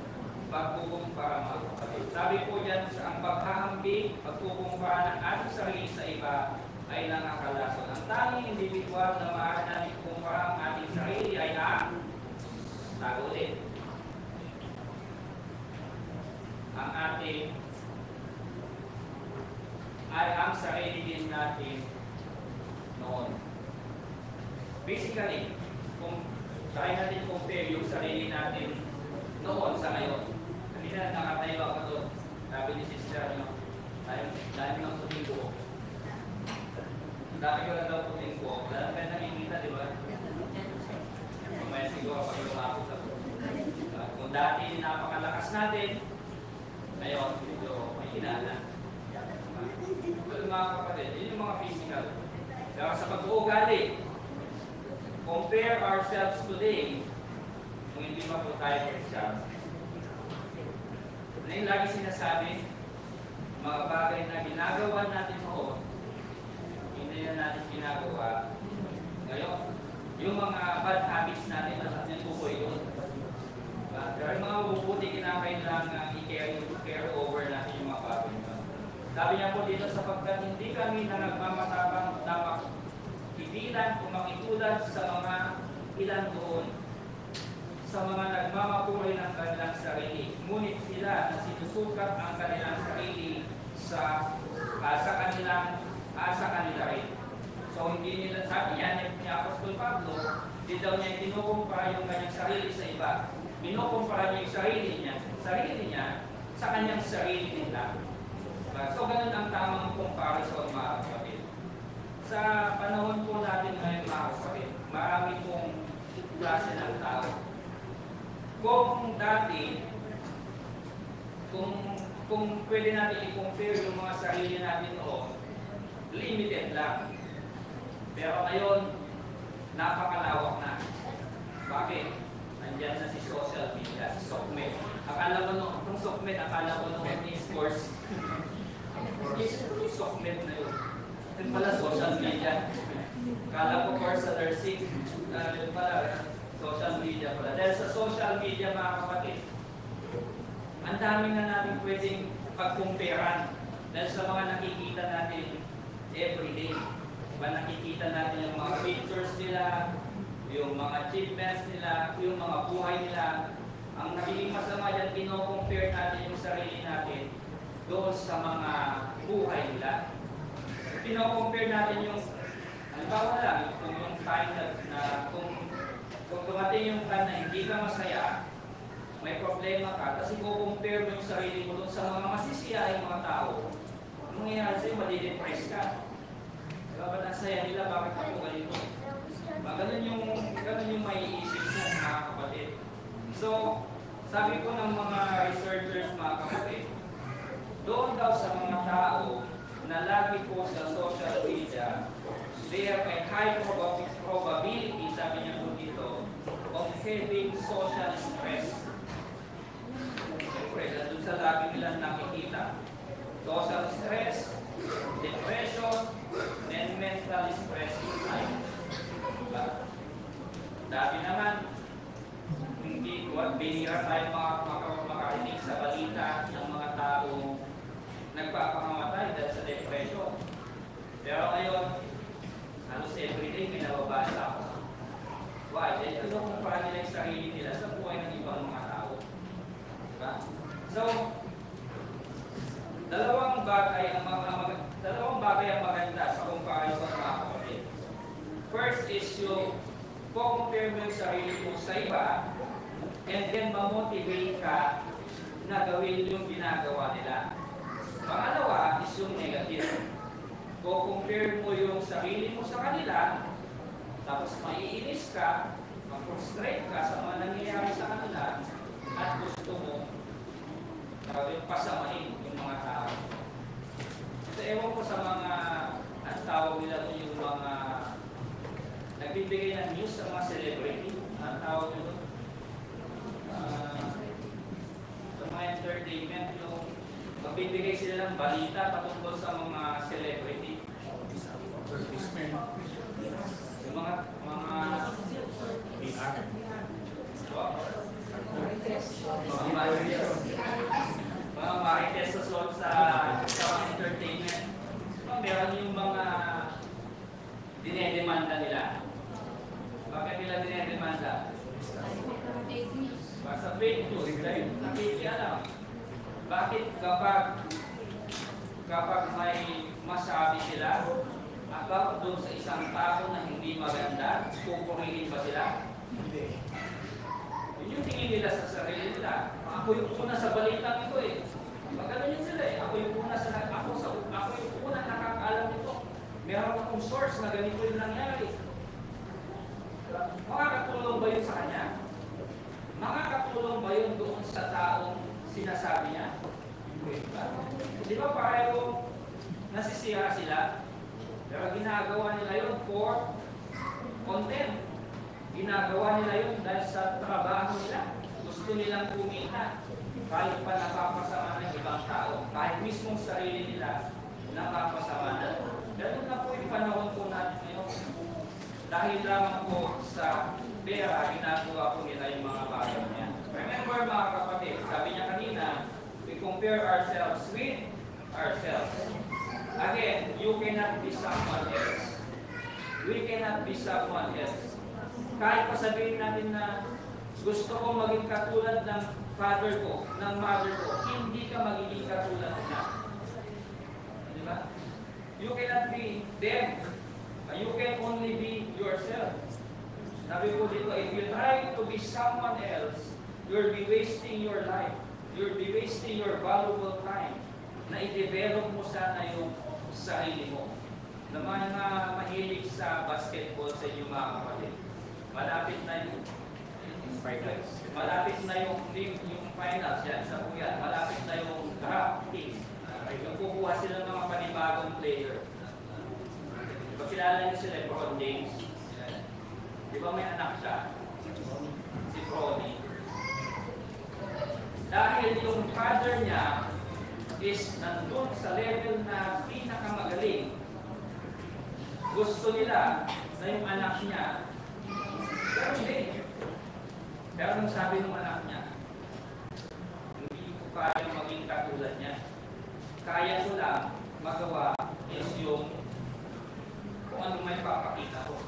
pagkukumpara mga kapatid. Sabi po dyan sa ang paghahambi, pagkukumpara ng ating sarili sa iba ay nakakalason. Ang tanging individual na maaari natin kumpara ang ating sarili ay tago ulit. Ang ating ay ang sarili din natin noon. Basically, kung try natin compare yung sarili natin noon sa ngayon. Kanina nakatayo ako doon. Sabi ni Sister, dahil ng puting ko. Dami ko lang daw puting ko. Dahil kayo nakikita, di ba? May siguro pag lumako sa kung dati napakalakas natin, ngayon, medyo may hinala. Pero mga kapatid, yun yung mga physical. Pero sa pag-uugali, compare ourselves today, kung hindi pa po tayo Christian. Ano yung lagi sinasabi, mga bagay na ginagawa natin noon, hindi na natin ginagawa ngayon. Yung mga bad habits natin, natin tukoy yun. Pero yung mga mabubuti, kinakailangan i-carry over natin yung mga bagay nyo. Sabi niya po dito, sapagkat hindi kami na nagmamatabang na makibilan o makitulad sa mga ilan doon, sa mga nagmamapuri ng kanilang sarili. Ngunit sila na sinusukat ang kanilang sarili sa kanila rin. So hindi nila, sabi niya ni Apostol Pablo, di daw niya kinukumpara yung kanyang sarili sa iba. Kinukumpara niya yung sarili niya sa kanyang sarili nila. So ganun ang tamang comparison, mga kapatid. Sa panahon po natin ngayon, mga kapatid, marami pong klase ng tao. Kung dati, kung pwede natin i-compare yung mga sarili natin noon, limited lang. Pero ngayon, napakalawak na. Bakit? Nandiyan na si social media, si Sokmed. Akala ko noon, kung Sokmed, akala ko noon is course. Sokmed na yun. Yun pala, social media. Akala ko course sa nursing. Yun pala, social media pala. Dahil sa social media, mga kapatid, ang dami na natin pwedeng pagkumperan. Dahil sa mga nakikita natin everyday. Diba, nakikita natin yung mga pictures nila, yung mga achievements nila, yung mga buhay nila. Ang nagiging masama dyan, pino-compare natin yung sarili natin doon sa mga buhay nila. Pino-compare natin yung, halimbawa lang, kung yung time na kung dumating yung time na hindi ka masaya, may problema ka, kasi compare mo yung sarili mo doon sa mga masisiyahing mga tao, anong nangyayari sa'yo, madidepress ka. Diba ba nasaya nila, bakit ako ganito? Ganun yung maiisip mo, mga kapatid. So, sabi ko ng mga researchers, mga kapatid, doon daw sa mga tao na lagi po sa social media, there are a high probability, sabi niya po dito, of having social stress. Siyempre, doon sa lagi nilang nakikita. Social stress, depression, and mental stress in life. Dati naman, hindi binira tayo makarinig sa balita ng mga tao nagpapakamatay dahil sa depression. Pero ngayon, halos everyday may nababasa ako. Why? Dahil kinukumpara nila yung sarili nila sa buhay ng ibang mga tao. Diba? So, dalawang bagay ang maganda sa comparison, mga kapatid. First is yung compare mo yung sarili mo sa iba, and then ma-motivate ka na gawin yung ginagawa nila. Pangalawa is yung negative. Compare mo yung sarili mo sa kanila, tapos maiinis ka, ma-frustrate ka sa mga nangyayari sa kanila, at gusto mo pasamahin yung mga tao. So, ewan ko sa mga, ang tawag nila yung mga nagbibigay ng news sa mga celebrity. Ang tawag nila sa mga entertainment, yung magbibigay sila ng balita patungkol sa mga celebrity. Yung mga marites sa entertainment. Meron yung mga dinedemanda nila. Bakit nila dinedemanda? Sa fake news. Dahil nakikialam. Bakit kapag may masabi sila about doon sa isang tao na hindi maganda, pupurihin ba sila? Hindi. Yun yung tingin nila sa sarili nila. Ako yung una sa balitang ito eh. Magano yun sila eh. Ako yung una nakakaalam nito. Meron akong source na ganito yung nangyari. Makakatulong ba yun sa kanya? Makakatulong ba yun doon sa taong sinasabi niya? Di ba pareho nasisira sila? Pero ginagawa nila yun for content. Ginagawa nila yun dahil sa trabaho nila. Gusto nilang kumita. Kahit pa napapasama ng ibang tao. Kahit mismong sarili nila napapasama na. Ganun na po yung panahon po natin ngayon. Dahil lamang po sa pera, ginagawa po nila yung mga bagay niya. Remember, mga kapatid, sabi niya kanina, we compare ourselves with ourselves. Again, you cannot be someone else. We cannot be someone else. Kahit pa sabihin natin na gusto ko maging katulad ng father ko, ng mother ko, hindi ka magiging katulad na. Di ba? You cannot be them. You can only be yourself. Sabi ko dito, if you try to be someone else, you'll be wasting your life. You'll be wasting your valuable time na i-develop mo sana yung sarili mo. Na mga mahilig sa basketball sa inyo mga kapatid. Malapit na yung finals yan sa Kuya. Malapit na yung drafting. Yung kukuha sila ng mga panibagong player. Diba kilala niyo si LeBron James? Di ba may anak siya? Si Bronny. Dahil yung father niya is nandun sa level na pinakamagaling. Gusto nila na yung anak niya. Pero hindi. Pero nung sabi ng anak niya, hindi ko kaya maging katulad niya. Kaya ko lang magawa is yung kung ano may papakita ko.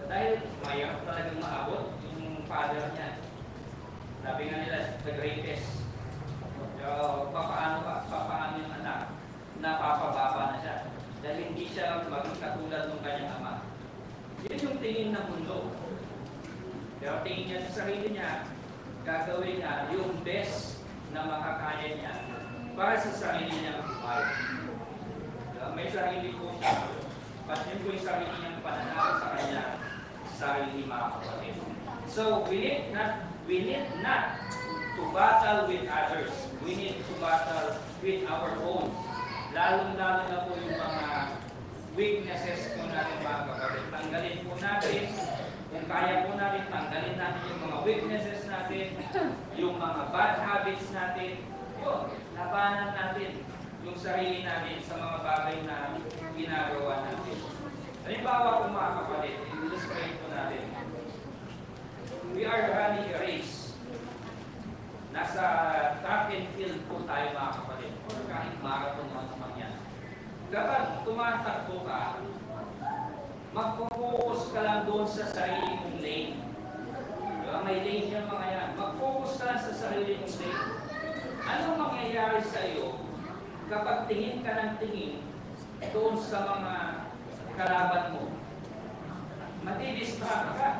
Dahil mayroon talagang maabot yung father niya. Sabi nga nila, the greatest. Papaano yung anak, napapababa na siya. Dahil hindi siya maging katulad ng kanyang ama. Yun yung tingin ng mundo. Pero tingin niya sa sarili niya, gagawin niya yung best na makakaya niya para sa sarili niyang buhay. May sarili po siya. But yun po yung sarili niyang pananaw sa kanya, sarili mga kapatid. So, we need not to battle with others. We need to battle with our own. Lalong-lalo na po yung mga weaknesses po natin mga kapatid. Tanggalin po natin, kung kaya po natin, tanggalin natin yung mga weaknesses natin, yung mga bad habits natin, yun, labanan natin yung sarili natin sa mga bagay na ginagawa natin. Halimbawa po mga kapatid, illustrate po natin. We are running a race. Nasa track and field po tayo mga kapatid. O kahit marathon naman yan. Kapag tumatakbo ka, mag-focus ka lang doon sa sarili mong lane. Diba? May lane yan mga yan. Mag-focus ka lang sa sarili mong lane. Anong mangyayari sa iyo kapag tingin ka ng tingin doon sa mga kalaban mo? Matidistract ka.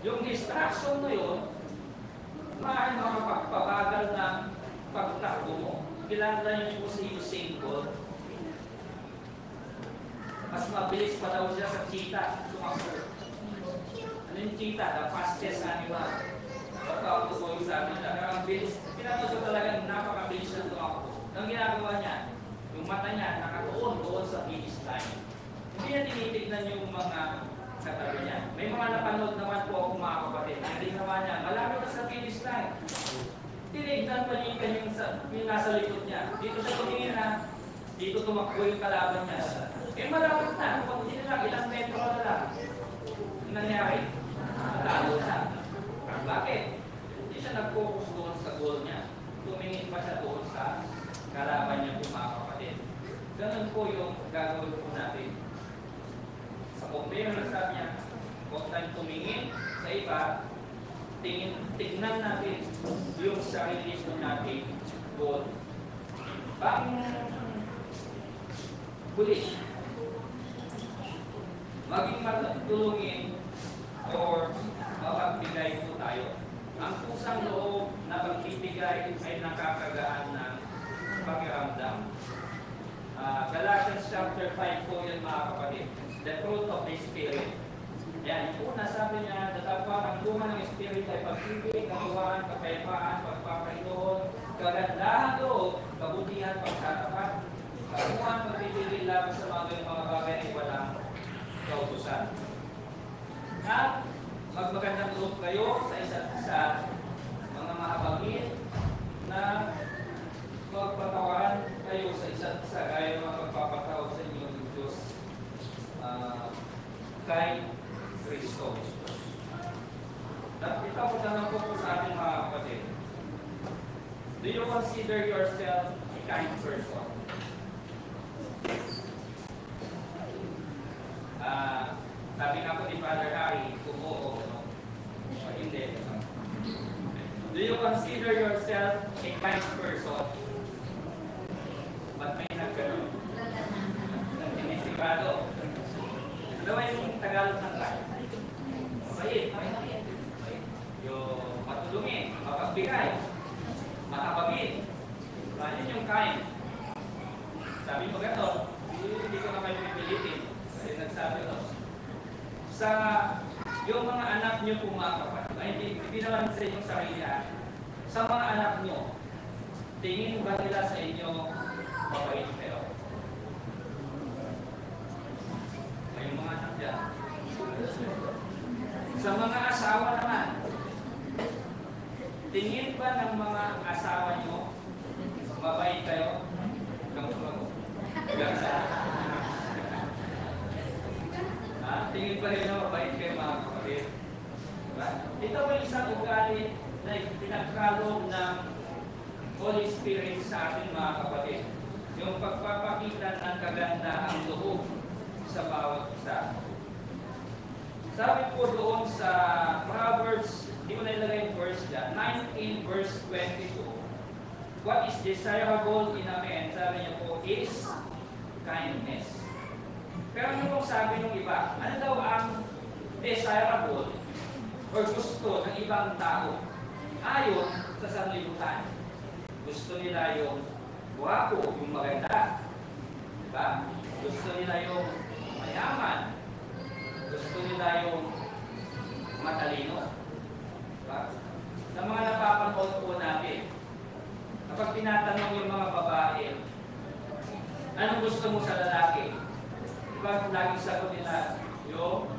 Yung distraction mo yun, maaaring makapagpabagal ng pagtakbo mo. Kilala niyo po si Usain Bolt. Mas mabilis pa daw siya sa cheetah. Tumakbo. Ano yung cheetah? The fastest animal. Pagkakot ko yung sabi niya. Pero ang bilis. Pinatod ko talagang napakabilis na tumakbo. Ang ginagawa niya, yung mata niya nakatuon doon sa finish line. Hindi niya tinitignan yung mga katabi niya. May mga napanood naman po ako mga kapatid. Ang ginawa niya, malapit na sa finish line. Tinignan pa niya yung nasa likod niya. Dito siya tumingin na, dito tumakbo yung kalaban niya. Eh malapit na, kung hindi na lang, ilang metro na lang. Ang nangyari, natalo siya. Bakit? Hindi siya nag-focus doon sa goal niya. Tumingin pa siya doon sa kalaban niya po mga kapatid. Ganun po yung gagawin po natin. Sa kumpira na sabi niya, huwag tayong tumingin sa iba, tignan natin yung sarili natin doon. Pang huli, maging matulungin or mapagbigay po tayo. Ang pusang loob na pagbibigay ay nakakagaan ng pakiramdam. Galatians chapter 5 po yan mga kapatid. The fruit of the Spirit. Yan, yung una sabi niya, ang bunga ng Spirit ay pag-ibig, kaluwaan, kapayapaan, pagpapahinahon, kagandahan loob, kabutihan, pagtatapat, kaluwaan, pagpipigil laban sa mga bagay ay walang kautusan. At magmagandang loob kayo sa isa't isa, mga mahabagin na magpatawaran kayo sa isa't isa gaya ng mga pagpapatawad sa inyo ng Diyos kay Kristo. Ito po tanong po sa ating mga kapatid. Do you consider yourself kind person. Sabi nga po ni Father Harry, kung oo, no? O hindi. Do you consider yourself a kind person? Ba't may nagkaroon? Hindi sigurado. Ano ba yung Tagalog ng kind? Mabait. Yung matulungin, mapagbigay, makapagin. Yun yung kind. Sabi mo gano'n, hindi ko na kayo pipilitin. Kasi nagsabi ko, sa yung mga anak nyo kung mga kapatid, ay hindi naman sa inyong sarili, sa mga anak nyo, tingin ba nila sa inyo mabait kayo? May mga anak dyan. Sa mga asawa naman, tingin ba ng mga asawa nyo mabait kayo? Tingin pa rin na mabait kayo mga kapatid. Diba? Ito ay isang ugali na pinagkaloob ng Holy Spirit sa ating mga kapatid. Yung pagpapakita ng kagandahang loob sa bawat isa. Sabi po doon sa Proverbs, hindi ko na ilagay yung verse dyan, 19 verse 22. What is desirable in a man, sabi niya po, is kindness. Pero ano pong sabi ng iba? Ano daw ang desirable or gusto ng ibang tao? Ayon sa sanlibutan. Gusto nila yung guwapo, yung maganda. Diba? Gusto nila yung mayaman. Gusto nila yung matalino. Diba? Sa mga napapanood po natin, kapag tinatanong yung mga babae, anong gusto mo sa lalaki? Diba, laging sagot nila, yung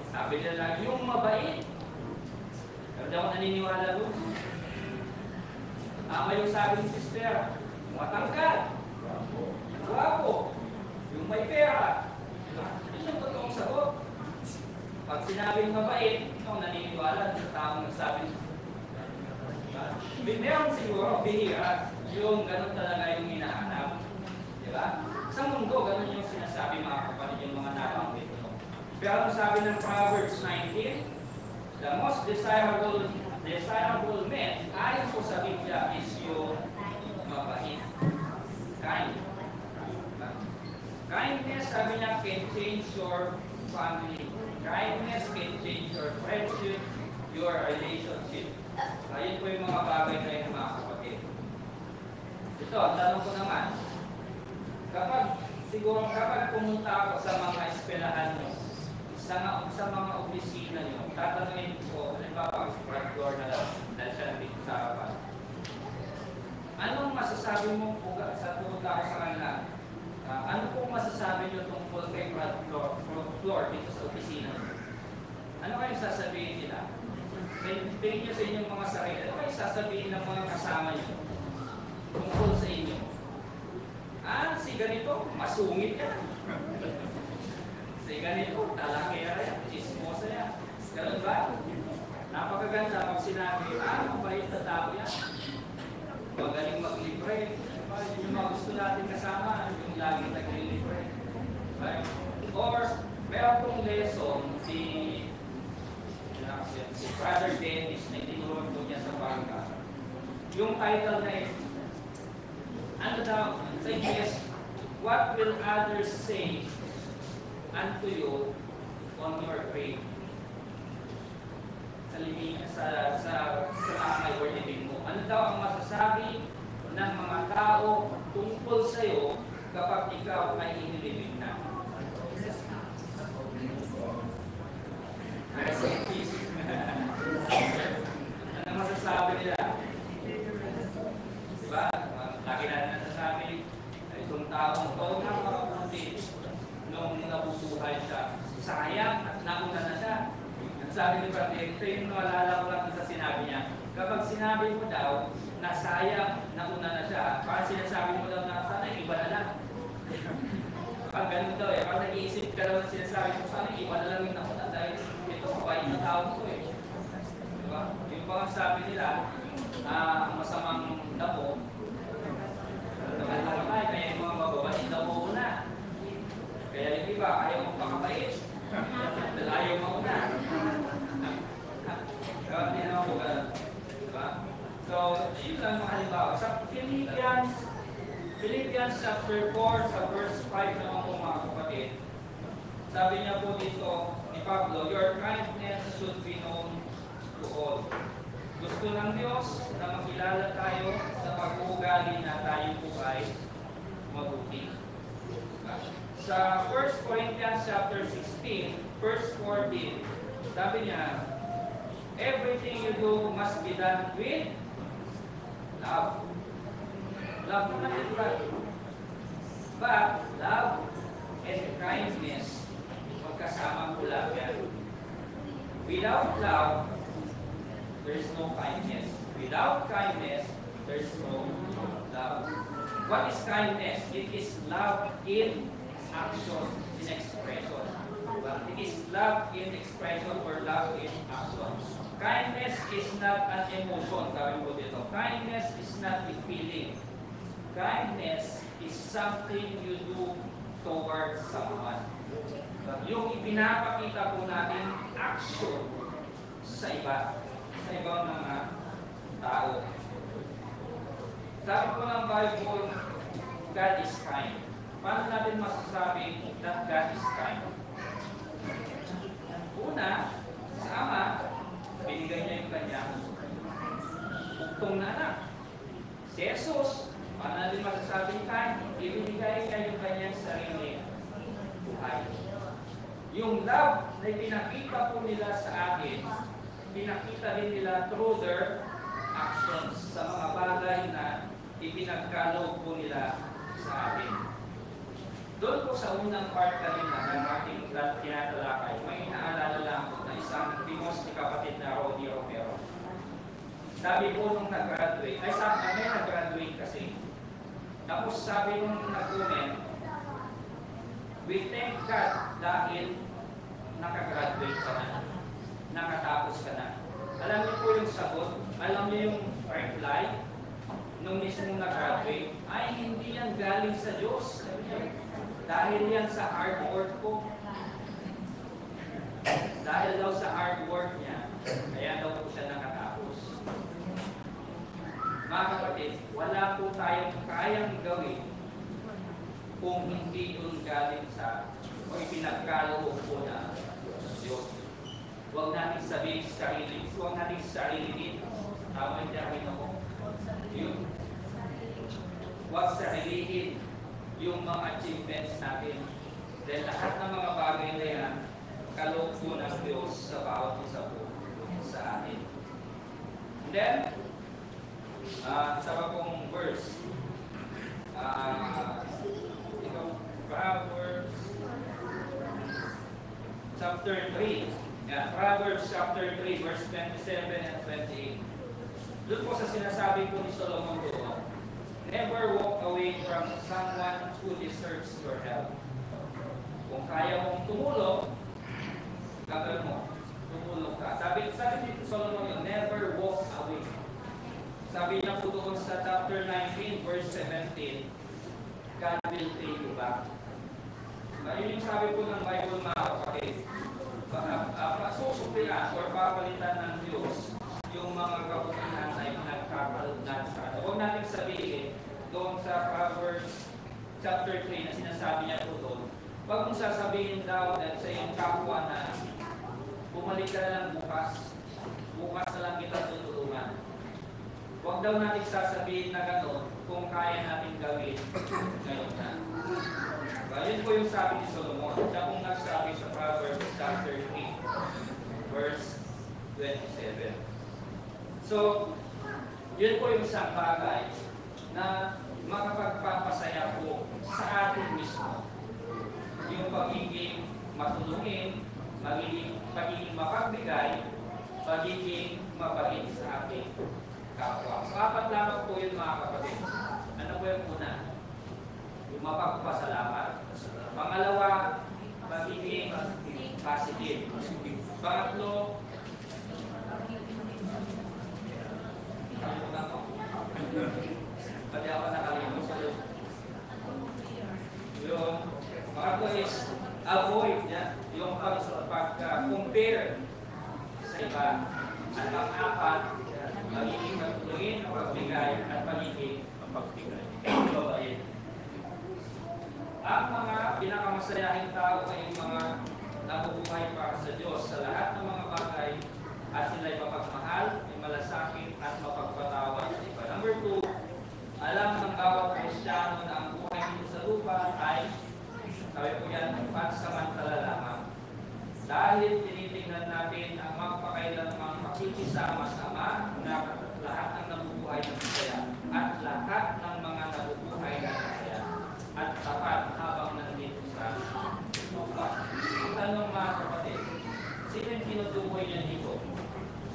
sabi nila lagi, yung mabait. Pero di ako naniniwala doon. Yung sabi ni sister, matangkad, guwapo, yung may pera. Yun yung totoong sagot. Pag sinabing mabait, ikaw naniniwala sa taong nagsabi. Meron siguro, bihira, yung ganun talaga yung hinahanap. Diba? Sa mundo, ganun yung sinasabi mga kapatid, yung mga nabanggit mo. Pero ang sabi ng Proverbs 19, the most desirable man, ayon po sa Biblia, is yung mabait. Kind. Kindness, sabi niya, can change your family. Kindness can change your friendship, your relationship. Ayun po yung mga bagay na yun, mga kapatid. Ito, ang tanong ko naman, kapag pumunta ako sa mga eskwelahan nyo, sa mga opisina nyo, tatanungin ko, halimbawa, si front door na lang, dahil siya nandito sa harapan. Anong masasabi mo po sa pumunta ako sa kanila? Ano po masasabi nyo tungkol kay front floor dito sa opisina nyo? Ano kayong sasabihin nila? Tingin nyo sa inyong mga sarili, ano kayong sasabihin ng mga kasama nyo tungkol sa inyo? Si ganito, masungit yan. Si ganito, talakera yan, chismosa yan. Ganun ba? Napakaganda pag sinabi, mabait na tao yan. Magaling maglibre. Yung mga gusto natin kasama, yung laging naglilibre. Right? Or, meron pong lesson si Brother Dennis na itinulong po niya sa bangka. Yung title na ito, ano daw, sa English, what will others say unto you on your grave? Sa mga wording mo. Ano daw ang masasabi ng mga tao tungkol sa iyo kapag ikaw ay inilibing na? Ano masasabi nila? Diba? Lagi natin nasasabi, itong taong ito na makapunti nung nabubuhay siya. Sayang at nauna na siya. Sabi ni Brother, ito yung nalala ko lang sa sinabi niya. Kapag sinabi mo daw na sayang, nauna na siya, parang sinasabi mo daw na sana iba na lang. Pag ganun daw parang nag-iisip ka daw na sinasabi mo sana iba na lang yung nauna dahil ito, mabait na tao ko eh. Diba? Yung pang sabi nila, masamang Philippians chapter 4 sa verse 5 naman po mga kapatid. Sabi niya po dito ni Pablo, your kindness should be known to all. Gusto ng Diyos na makilala tayo sa pag-uugali na tayo po ay mabuti. Sa 1 Corinthians chapter 16, verse 14, sabi niya, everything you do must be done with love. Love na ito. But love and kindness, magkasama po lang yan. Without love, there is no kindness. Without kindness, there is no love. What is kindness? It is love in action, in expression. It is love in expression or love in action. Kindness is not an emotion, sabi po dito. Kindness is not a feeling. Kindness is something you do towards someone. Yung ipinapakita po natin action sa ibang mga tao. Sabi po ng Bible, God is kind. Paano natin masasabi that God is kind? Una, sa Ama, binigay niya yung kanyang bugtong na anak. Si Jesus, paano natin masasabi kind? Ibinigay niya yung kanyang sarili buhay. Yung love na pinakita po nila sa atin, pinakita din nila through their actions sa mga bagay na ipinagkaloob po nila sa atin. Doon po sa unang part kanina ng ating tinatalakay, may inaalala lang po na isang Timos ni kapatid na Rodi Romero. Sabi po nung nag-graduate, may nag-graduate kasi. Tapos sabi nung nag-comment, we thank God dahil nakagraduate ka na, nakatapos ka na. Alam niyo po yung sagot, alam niyo yung reply, nung mismo nag-graduate, ay hindi yan galing sa Diyos. Dahil yan sa hard work ko. Dahil daw sa hard work niya, kaya daw po siya nakatapos. Mga kapatid, wala po tayong kayang gawin kung hindi yun galing sa o ipinagkaloob po na Diyos. Huwag natin sabihin sarili, huwag natin sarilihin. Tama yung termino ko. Yun. Huwag sarilihin yung mga achievements natin. Dahil lahat ng mga bagay na yan, kaloob po ng Diyos sa bawat isa po sa atin. And then, isa pa pong verse. Proverbs chapter 3. Yeah, Proverbs chapter 3, verse 27 and 28. Doon po sa sinasabi po ni Solomon doon, never walk away from someone who deserves your help. Kung kaya mong tumulong, gagawin mo. Tumulong ka. Sabi dito Solomon yun, never walk away. Sabi niya po doon sa chapter 19, verse 17, God will pay you back. Yun yung sabi po ng Bible mga kapatid. Pasusuplian or papalitan ng Diyos yung mga kabutihan na nagkakaroon natin sa atin. Huwag natin sabihin doon sa Proverbs chapter 3 na sinasabi niya po doon, huwag mong sasabihin daw na sa iyong kapwa na bumalik ka na lang bukas na lang kita tutulungan. Huwag daw natin sasabihin na gano'n kung kaya natin gawin ngayon na. Yun po yung sabi ni Solomon. Siya pong nagsabi sa Proverbs chapter 3, verse 27. So, yun po yung isang bagay na makapagpapasaya po sa atin mismo. Yung pagiging matulungin, pagiging mapagbigay, pagiging mabait sa ating kapwa. So, apat lamang po yun mga kapatid. Ano po yung una? Yung mapagpasalamat. Pangalawa, pagiging positive. Pangatlo, pati ako nakalimutan. Yung pangatlo is avoid yung pag-compare sa iba. At pang-apat, pagiging matulungin, pagbigay, at pagiging masayahing tao ay yung mga nabubuhay para sa Diyos sa lahat ng mga bagay at sila'y mapagmahal, may malasakit at mapagpatawad sa iba. Number 2, alam ng bawat Kristiyano na ang buhay dito sa lupa ay, sabi po yan, pansamantala lamang. Dahil tinitingnan natin ang magpakailanmang pakikisama-sama na lahat ng nabubuhay ng masaya at lahat ng mga nabubuhay ng masaya at tapat habang nandito sa lupa. Ang tanong mga kapatid, sino yung tinutukoy niya dito?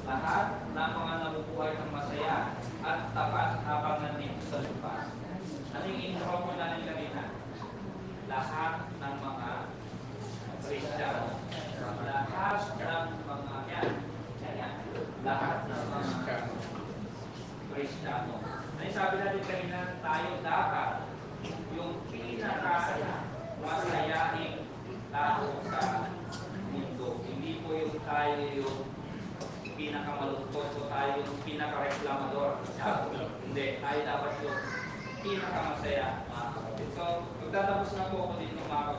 Lahat ng mga nabubuhay ng masaya at tapat habang nandito sa lupa. Ano yung intro mo natin kanina? Lahat ng mga Kristiyano. Lahat ng mga yan. Lahat ng mga Kristiyano. Ay sabi natin kanina, tayo dapat yung pinaka-masayahing tao sa mundo. Hindi po yung tayo yung pinakamalungkot o tayo yung pinaka-reklamador. Hindi, tayo dapat yung pinakamasaya, mga kapatid. So, magtatapos na po ako dito mga kapatid.